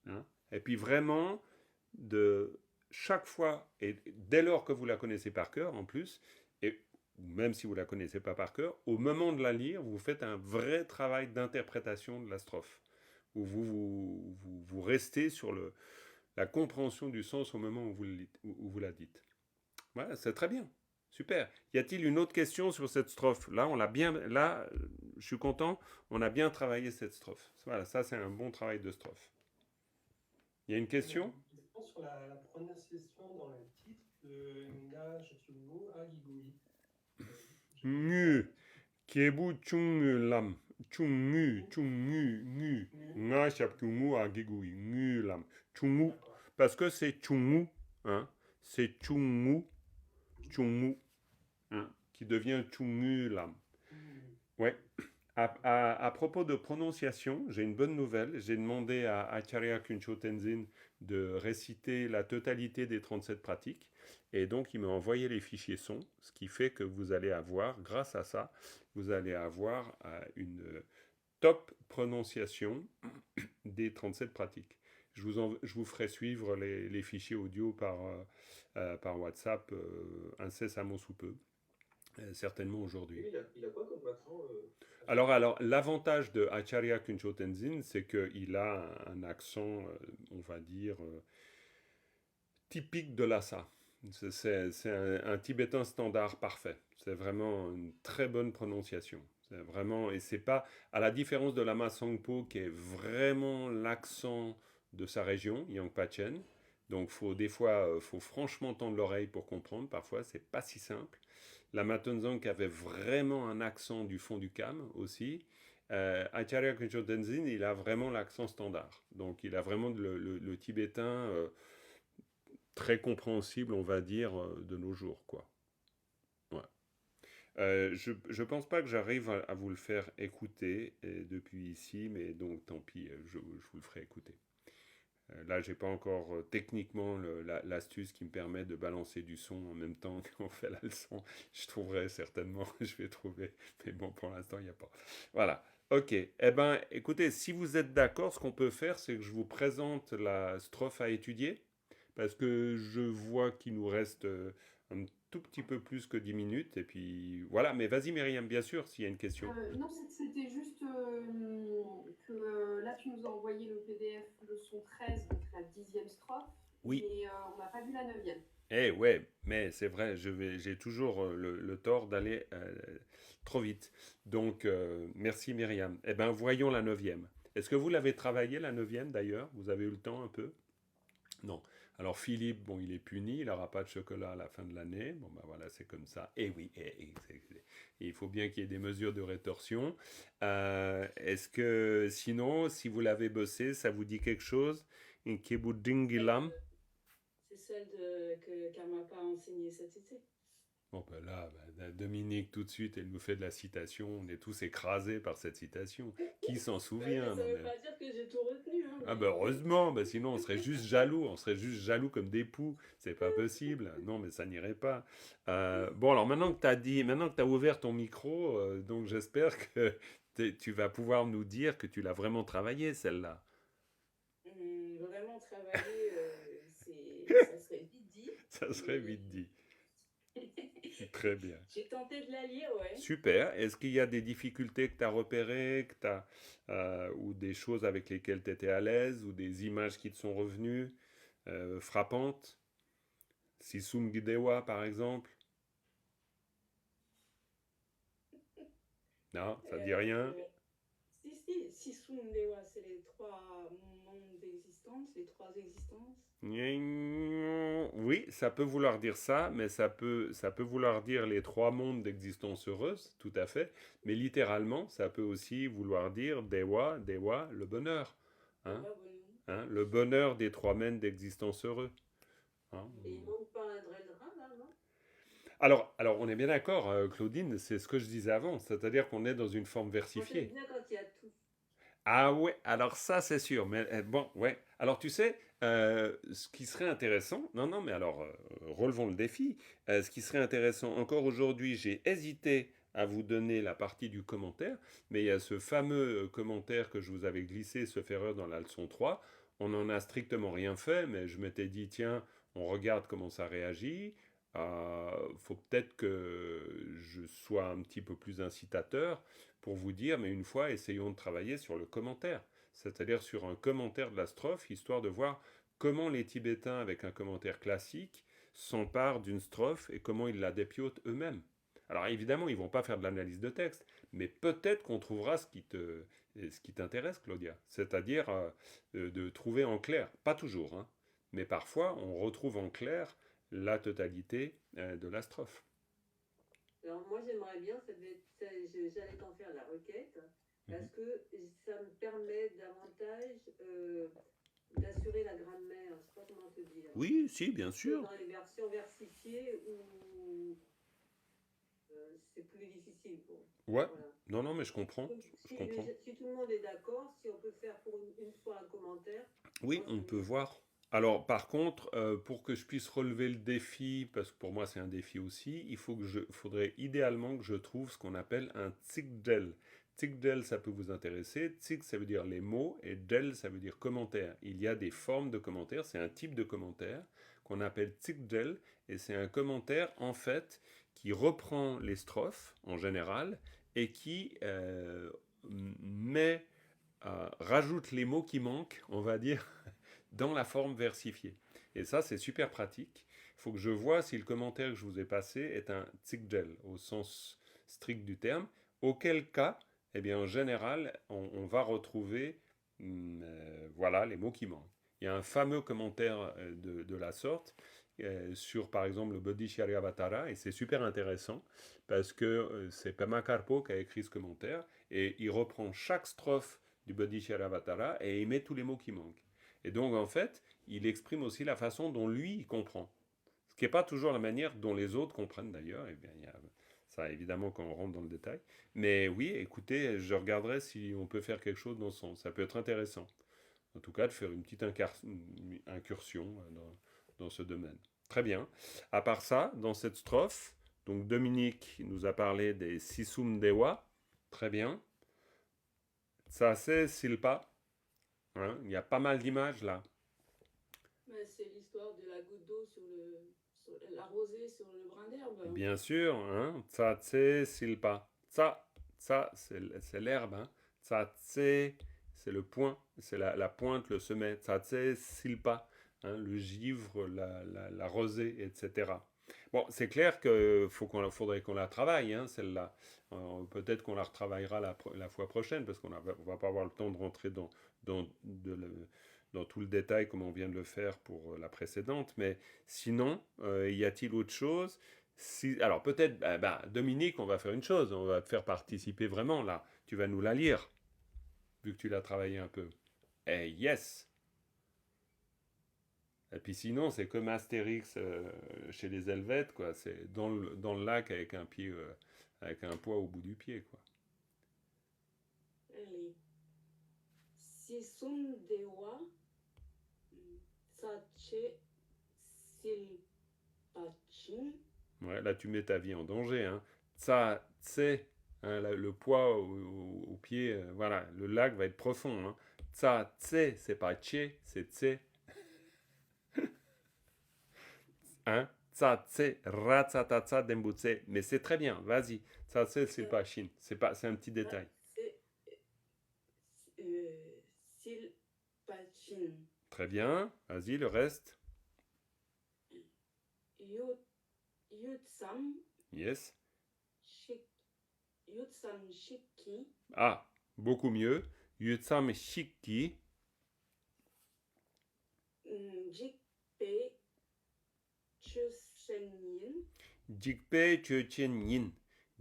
Hein. Et puis vraiment, de chaque fois, et dès lors que vous la connaissez par cœur en plus, et même si vous ne la connaissez pas par cœur, au moment de la lire, vous faites un vrai travail d'interprétation de la strophe, où vous restez sur la compréhension du sens au moment où vous la dites. Voilà, c'est très bien. Super. Y a-t-il une autre question sur cette strophe? Là, on l'a bien. Là, je suis content. On a bien travaillé cette strophe. Voilà, ça c'est un bon travail de strophe. Il y a une question? Une question sur la prononciation dans le titre de Nga Chachungu Agigui. Ngu. Kebu chungu lam. Chungu, chungu, ngu. Nga chapkungu agigui. Ngu lam. Chungu. Parce que c'est chungu. Hein? C'est chungu. Chungu. Hein? Qui devient chungu lam. Ouais. À propos de prononciation, j'ai une bonne nouvelle. J'ai demandé à Acharya Kuncho Tenzin de réciter la totalité des 37 pratiques. Et donc, il m'a envoyé les fichiers son, ce qui fait que vous allez avoir, grâce à ça, vous allez avoir une top prononciation des 37 pratiques. Je vous ferai suivre les fichiers audio par WhatsApp incessamment sous peu, certainement aujourd'hui. Il a quoi comme accent Alors, l'avantage de Acharya Kuncho Tenzin, c'est qu'il a un accent, on va dire, typique de Lhasa. C'est un tibétain standard parfait. C'est vraiment une très bonne prononciation. C'est vraiment, et c'est pas, à la différence de Lama Sangpo, qui est vraiment l'accent de sa région, Yangpachen. Donc, des fois, faut franchement tendre l'oreille pour comprendre. Parfois, c'est pas si simple. Lama Tenzin qui avait vraiment un accent du fond du Kham aussi. Acharya Kuncho Tenzin, il a vraiment l'accent standard. Donc, il a vraiment le tibétain très compréhensible, on va dire, de nos jours, quoi. Ouais. Je pense pas que j'arrive à vous le faire écouter depuis ici, mais donc tant pis, je vous le ferai écouter. Là, j'ai pas encore techniquement l'astuce qui me permet de balancer du son en même temps qu'on fait la leçon. Je trouverai certainement, je vais trouver, mais bon, pour l'instant, il n'y a pas. Voilà. Ok. Eh ben, écoutez, si vous êtes d'accord, ce qu'on peut faire, c'est que je vous présente la strophe à étudier, parce que je vois qu'il nous reste un tout petit peu plus que 10 minutes, et puis voilà. Mais vas-y, Myriam, bien sûr, s'il y a une question. Non, c'était juste que là, tu nous as envoyé le PDF leçon 13, donc la 10e strophe. Oui. Et on n'a pas vu la 9e. Eh ouais, mais c'est vrai, j'ai toujours le tort d'aller trop vite. Donc, merci Myriam. Eh bien, voyons la 9e. Est-ce que vous l'avez travaillé, la 9e d'ailleurs? Vous avez eu le temps un peu? Non. Alors Philippe, bon, il est puni, il n'aura pas de chocolat à la fin de l'année. Bon, ben voilà, c'est comme ça. Et oui, il faut bien qu'il y ait des mesures de rétorsion. Est-ce que, sinon, si vous l'avez bossé, ça vous dit quelque chose? Inkebudingilam? C'est celle que Karmapa a enseignée cet été. Bon, ben là, Dominique, tout de suite, elle nous fait de la citation. On est tous écrasés par cette citation. Qui s'en souvient? Ça ne veut pas dire que j'ai tout retenu. Hein, ah ben heureusement, ben sinon on serait juste jaloux. On serait juste jaloux comme des poux. C'est pas possible. Non, mais ça n'irait pas. Bon, alors maintenant que tu as ouvert ton micro, donc j'espère que tu vas pouvoir nous dire que tu l'as vraiment travaillé, celle-là. Vraiment travailler, ça serait vite dit. Ça serait vite dit. Très bien. J'ai tenté de la lire, ouais. Super. Est-ce qu'il y a des difficultés que tu as repérées, ou des choses avec lesquelles tu étais à l'aise, ou des images qui te sont revenues, frappantes? Sisum Gidewa, par exemple? Non, ça te dit rien? Si, Sisun Dewa, c'est les trois mondes d'existence, les trois existences. Oui, ça peut vouloir dire ça, mais ça peut vouloir dire les trois mondes d'existence heureuse, tout à fait. Mais littéralement, ça peut aussi vouloir dire Dewa, Dewa, le bonheur. Hein, Dewa, bonheur. le bonheur des trois mondes d'existence heureux. Hein. Et il manque pas un Drelra, là, non? Alors, on est bien d'accord, Claudine, c'est ce que je disais avant, c'est-à-dire qu'on est dans une forme Moi, j'aime versifiée. bien quand il y a tout. Ah ouais, alors ça c'est sûr, mais bon, ouais. Alors tu sais, ce qui serait intéressant, non, non, mais alors relevons le défi. Ce qui serait intéressant, encore aujourd'hui, j'ai hésité à vous donner la partie du commentaire, mais il y a ce fameux commentaire que je vous avais glissé, sauf erreur dans la leçon 3. On n'en a strictement rien fait, mais je m'étais dit, tiens, on regarde comment ça réagit. Faut peut-être que je sois un petit peu plus incitateur pour vous dire, mais une fois, essayons de travailler sur le commentaire, c'est-à-dire sur un commentaire de la strophe, histoire de voir comment les Tibétains, avec un commentaire classique, s'emparent d'une strophe et comment ils la dépiotent eux-mêmes. Alors évidemment, ils ne vont pas faire de l'analyse de texte, mais peut-être qu'on trouvera ce qui t'intéresse, Claudia, c'est-à-dire de trouver en clair, pas toujours, hein, mais parfois on retrouve en clair la totalité de la strophe. Alors moi j'aimerais bien, j'allais t'en faire la requête, parce que ça me permet davantage d'assurer la grammaire, je sais pas comment te dire. Oui, si, bien sûr. Dans les versions versifiées où c'est plus difficile. Bon. Ouais, Voilà. non, non, mais je comprends. Donc, Je comprends. si tout le monde est d'accord, si on peut faire pour une fois un commentaire. Oui, moi, on peut voir. Alors, par contre, pour que je puisse relever le défi, parce que pour moi c'est un défi aussi, faudrait idéalement que je trouve ce qu'on appelle un tsigdel. Tsigdel, ça peut vous intéresser. Tsig, ça veut dire les mots, et del, ça veut dire commentaire. Il y a des formes de commentaires, c'est un type de commentaire qu'on appelle tsigdel, et c'est un commentaire, en fait, qui reprend les strophes, en général, et qui rajoute les mots qui manquent, on va dire, dans la forme versifiée. Et ça, c'est super pratique. Il faut que je vois si le commentaire que je vous ai passé est un tsigdel, au sens strict du terme, auquel cas, eh bien, en général, on va retrouver voilà, les mots qui manquent. Il y a un fameux commentaire de la sorte sur, par exemple, le Bodhisattva, et c'est super intéressant, parce que c'est Pema Karpo qui a écrit ce commentaire, et il reprend chaque strophe du Bodhisattva et il met tous les mots qui manquent. Et donc, en fait, il exprime aussi la façon dont lui, il comprend. Ce qui n'est pas toujours la manière dont les autres comprennent d'ailleurs. Eh bien, il y a ça, évidemment, quand on rentre dans le détail. Mais oui, écoutez, je regarderai si on peut faire quelque chose dans ce sens. Ça peut être intéressant. En tout cas, de faire une petite incursion dans ce domaine. Très bien. À part ça, dans cette strophe, donc Dominique nous a parlé des Sisum Dewa. Très bien. Ça, c'est Silpa. Hein, il y a pas mal d'images là. Mais c'est l'histoire de la goutte d'eau sur la rosée sur le brin d'herbe. Bien sûr, hein. Tsa tse silpa. Tsa, c'est l'herbe. Hein. Tsa tse, c'est le point, c'est la pointe, le sommet. Tsa tse silpa, hein, le givre, la rosée, etc. Bon, c'est clair qu'il faudrait qu'on la travaille, hein, celle-là. Peut-être qu'on la retravaillera la fois prochaine, parce qu'on ne va pas avoir le temps de rentrer dans tout le détail comme on vient de le faire pour la précédente. Mais sinon, y a-t-il autre chose? Alors peut-être, Dominique, on va faire une chose, on va te faire participer vraiment là. Tu vas nous la lire, vu que tu l'as travaillé un peu. Eh yes! Et puis sinon, c'est comme Astérix chez les Helvètes, quoi. C'est dans le lac avec un pied, avec un poids au bout du pied, quoi. Allez. Sisun Dewa, Sache Silpachin. Ouais, là tu mets ta vie en danger, hein. Ça, c'est hein, le poids au pied, voilà, le lac va être profond, hein. Ça, c'est pas tché, c'est tse. Hein? Ça, c'est ratsatatsa dembutse. Mais c'est très bien, vas-y. Ça, c'est pas chine. C'est un petit détail. Silpachin. Très bien, vas-y, le reste. Yutsam. Yes. Yutsam Shiki, Ah, beaucoup mieux. Yutsam shiki. Jikpe Chushenyin, Jikpe Chöchen Yin.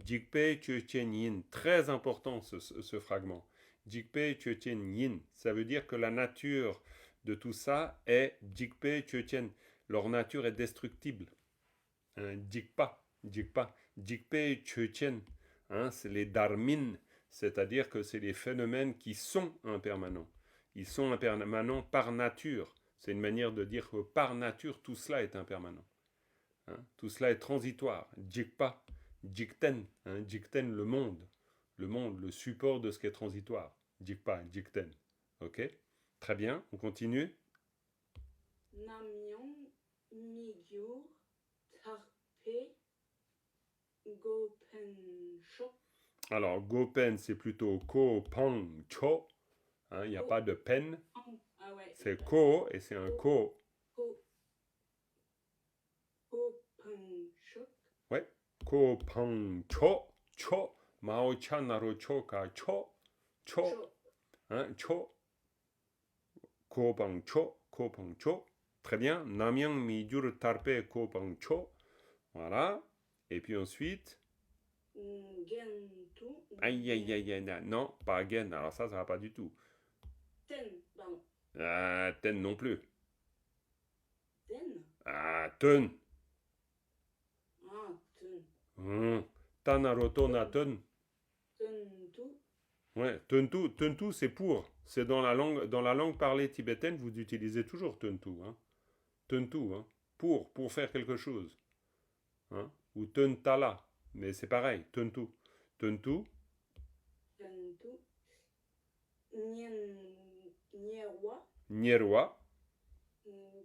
Jikpe Chöchen Yin. Très important ce fragment. Jikpe Chöchen Yin. Ça veut dire que la nature de tout ça est Jikpe Chöchen. Leur nature est destructible. Jikpa. Jikpa. Jikpe Chöchen. C'est les dharmin. C'est-à-dire que c'est les phénomènes qui sont impermanents. Ils sont impermanents par nature. C'est une manière de dire que par nature, tout cela est impermanent. Tout cela est transitoire. Jikpa, jikten, jikten, le monde, le support de ce qui est transitoire. Jikpa, jikten. Ok. Très bien. On continue. Namyon Migyur Tarpe Gopen Shok. Alors, gopen, c'est plutôt ko, pang, cho. Il n'y a pas de pen. Ah ouais. C'est ko et c'est un ko. Gopen Shok. Ouais. Ko, pang, cho. Cho. Mao chan naro cho ka cho. Cho. Cho. Ko, pang, cho. Ko, pang, cho. Très bien. Namyang mi dur tarpe ko, pang, cho. Voilà. Et puis ensuite. Gentu. Aïe, aïe, aïe, aïe. Non, pas again. Alors ça va pas du tout. Ten. Pardon. Ten non plus. Ten. Ten. Ten. Tanaroto na ten. Tentu. Ouais, tentu. Tentu, c'est pour. C'est dans la langue parlée tibétaine, vous utilisez toujours tentu. Tentu, pour faire quelque chose. Ou tentala. Mais c'est pareil, tentu. Tentu. Tentu. Nyerwa. Nyerwa.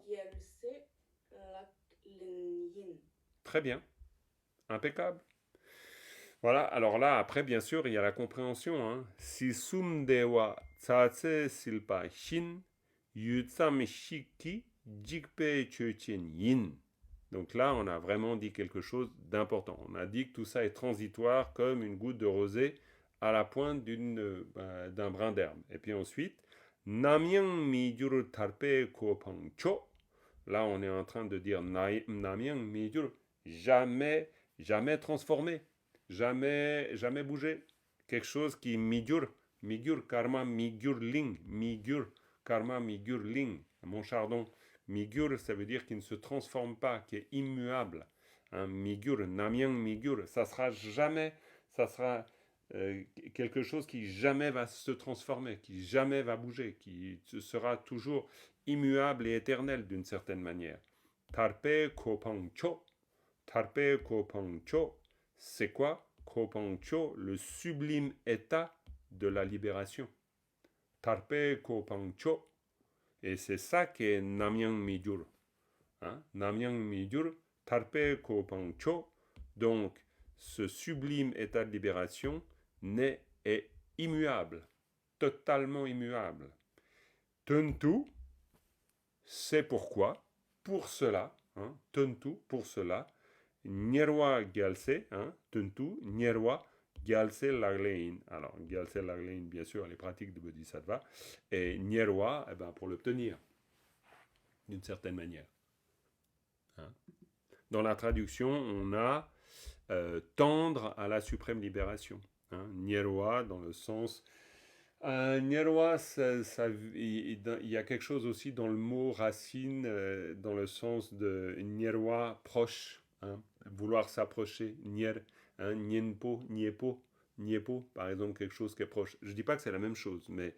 Gyelse Laklenyin. Très bien. Impeccable. Voilà, alors là, après, bien sûr, il y a la compréhension. Si sumdewa tsatse silpa shin, yutsam shiki, jikpe chochen yin. Donc là, on a vraiment dit quelque chose d'important. On a dit que tout ça est transitoire comme une goutte de rosée à la pointe d'un brin d'herbe. Et puis ensuite, namyang mijur tarpe kopang cho. Là, on est en train de dire namyang mijur, jamais transformé, jamais bougé. Quelque chose qui migur karma migur ling, karma migur ling. Mon chardon. Migur, ça veut dire qu'il ne se transforme pas, qui est immuable. Migur, namyang migur, ça sera quelque chose qui jamais va se transformer, qui jamais va bouger, qui sera toujours immuable et éternel d'une certaine manière. Tarpe kopang cho. Tarpe kopang cho, c'est quoi? Kopang cho, le sublime état de la libération. Tarpe kopang cho. Et c'est ça qu'est Namyang Mijur. Namyang Mijur, Tarpe Kopang Cho. Donc, ce sublime état de libération est immuable, totalement immuable. Tentu, c'est pourquoi, pour cela, Tentu, pour cela, Nyerwa Gyalse, Tentu, Nyerwa Gyalse Laglein. Alors, Gyalse Laglein, bien sûr, les pratiques de Bodhisattva. Et Nyerwa, pour l'obtenir, d'une certaine manière. Dans la traduction, on a tendre à la suprême libération. Nyerwa, dans le sens... Nyerwa, il y a quelque chose aussi dans le mot racine, dans le sens de Nyerwa, proche, vouloir s'approcher, Nyer, Nyenpo, Niepo, par exemple, quelque chose qui est proche. Je ne dis pas que c'est la même chose, mais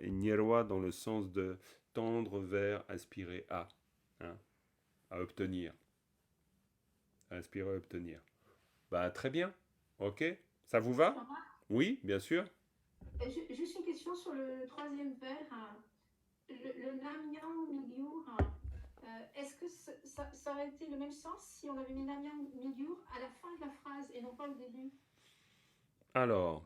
Nyerwa dans le sens de tendre vers, aspirer à obtenir. Aspirer à obtenir. Très bien, ok. Ça vous va? Oui, bien sûr. Juste une question sur le troisième vers. Le Namyang Migyur, est-ce que ça aurait été le même sens si on avait mis Namyang Migyur à la fin de la phrase et non pas au début? Alors,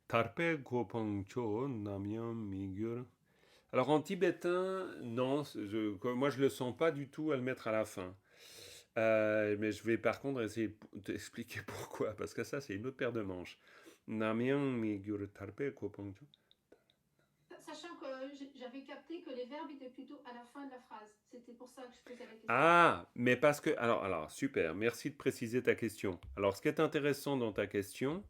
Tarpe Kopang Cho, Namyang Migyur. Alors en tibétain, non, moi je le sens pas du tout à le mettre à la fin. Mais je vais par contre essayer d'expliquer pourquoi, parce que ça, c'est une autre paire de manches. Namyang migyur tarpe kopangcho. Sachant que j'avais capté que les verbes étaient plutôt à la fin de la phrase. C'était pour ça que je posais la question. Ah, mais parce que... Alors, super, merci de préciser ta question. Alors, ce qui est intéressant dans ta question,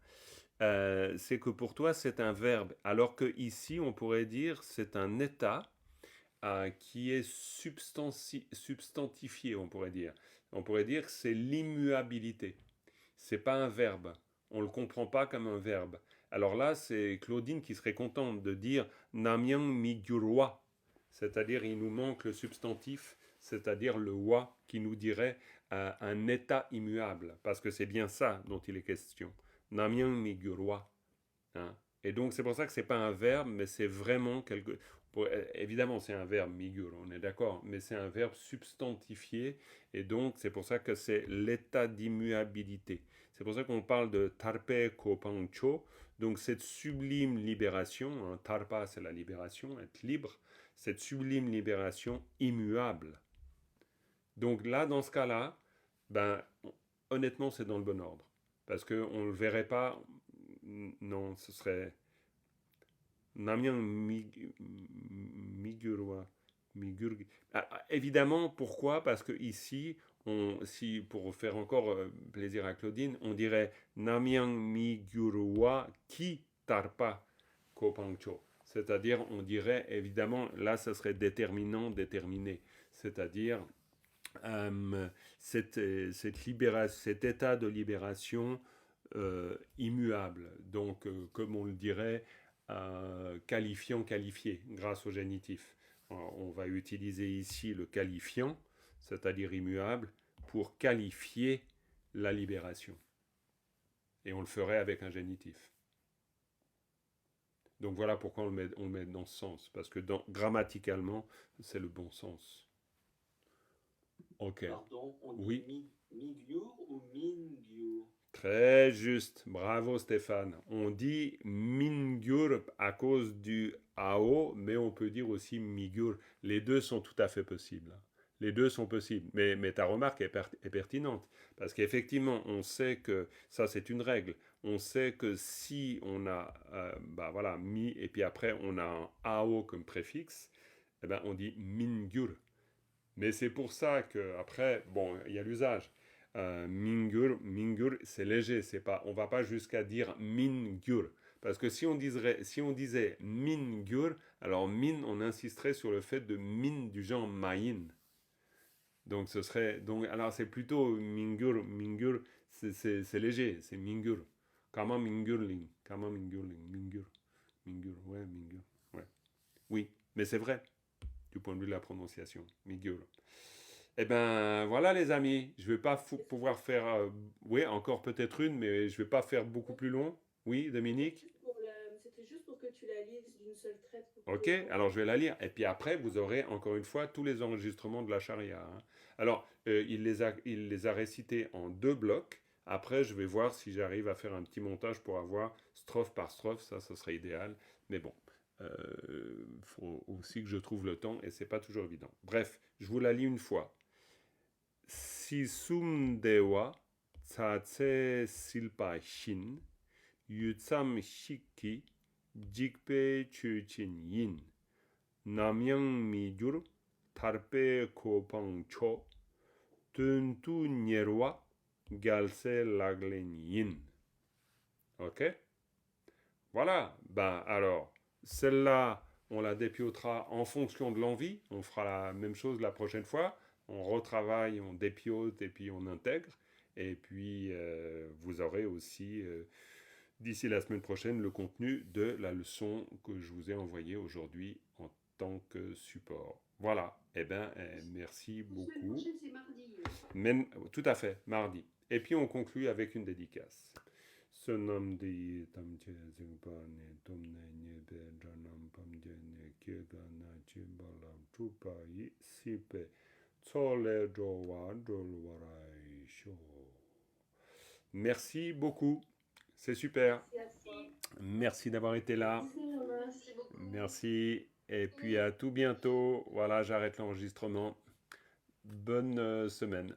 c'est que pour toi, c'est un verbe, alors que ici, on pourrait dire c'est un état qui est substantifié, on pourrait dire. On pourrait dire que c'est l'immuabilité. C'est pas un verbe. On le comprend pas comme un verbe. Alors là, c'est Claudine qui serait contente de dire Namyang migyurwa, c'est-à-dire il nous manque le substantif, c'est-à-dire le wa qui nous dirait un état immuable, parce que c'est bien ça dont il est question. Namyang migyurwa. Hein. Et donc c'est pour ça que c'est pas un verbe, mais c'est vraiment quelque... Évidemment, c'est un verbe migur, on est d'accord, mais c'est un verbe substantifié, et donc c'est pour ça que c'est l'état d'immuabilité. C'est pour ça qu'on parle de tarpe kopangcho, donc cette sublime libération, hein, tarpa c'est la libération, être libre, cette sublime libération immuable. Donc là, dans ce cas-là, ben, honnêtement, c'est dans le bon ordre, parce qu'on ne le verrait pas, non, ce serait... Namyang Migurwa. Évidemment, pourquoi? Parce que ici, si pour faire encore plaisir à Claudine, on dirait Namyang Migurwa ki tarpa kopangcho. C'est-à-dire, on dirait, évidemment, là, ça serait déterminant, déterminé. C'est-à-dire, cet état de libération immuable. Donc, comme on le dirait, qualifiant, qualifié, grâce au génitif. On va utiliser ici le qualifiant, c'est-à-dire immuable, pour qualifier la libération. Et on le ferait avec un génitif. Donc voilà pourquoi on le met dans ce sens, parce que grammaticalement, c'est le bon sens. Ok. Pardon, on dit oui. migyur ou mingyur? Très juste, bravo Stéphane. On dit mingur à cause du AO, mais on peut dire aussi migur. Les deux sont tout à fait possibles. Les deux sont possibles. Mais ta remarque est pertinente, parce qu'effectivement, on sait que, ça c'est une règle, on sait que si on a voilà, mi, et puis après on a un AO comme préfixe, eh ben, on dit mingur. Mais c'est pour ça qu'après, bon, il y a l'usage. Mingur, c'est léger, c'est pas, on va pas jusqu'à dire mingur, parce que si on disait mingur, alors min, on insisterait sur le fait de min du genre maïn. Donc ce serait, alors c'est plutôt mingur, c'est léger, c'est mingur. Kama mingurling, mingur, ouais, oui, mais c'est vrai du point de vue de la prononciation, mingur. Eh ben voilà les amis, je vais pas pouvoir faire, oui encore peut-être une, mais je vais pas faire beaucoup plus long. Oui Dominique? C'était juste pour que tu la lises d'une seule traite. Ok, alors je vais la lire. Et puis après, vous aurez encore une fois tous les enregistrements de la charia. Hein. Alors, il les a récités en 2 blocs. Après, je vais voir si j'arrive à faire un petit montage pour avoir strophe par strophe. Ça serait idéal. Mais bon, faut aussi que je trouve le temps et c'est pas toujours évident. Bref, je vous la lis une fois. Sisumdewa tsatse silpa shin yutsam shiki jikpe chuchin yin namyang migyur tarpe kopang cho tuntu nyerwa galse laglen yin. Ok? Voilà. Ben alors, celle-là, on la dépiotera en fonction de l'envie. On fera la même chose la prochaine fois. On retravaille, on dépiote et puis on intègre. Et puis, vous aurez aussi, d'ici la semaine prochaine, le contenu de la leçon que je vous ai envoyée aujourd'hui en tant que support. Voilà. Eh bien, merci beaucoup. La semaine prochaine, c'est mardi. Tout à fait, mardi. Et puis, on conclut avec une dédicace. Sonamdi tamche zingpane tomne nyebe janam pamjene kiegana chimbalam tupai sipe tsole jowa dolwarai sho. Merci beaucoup, c'est super. Merci d'avoir été là. Merci beaucoup. Merci et puis à tout bientôt. Voilà, j'arrête l'enregistrement. Bonne semaine.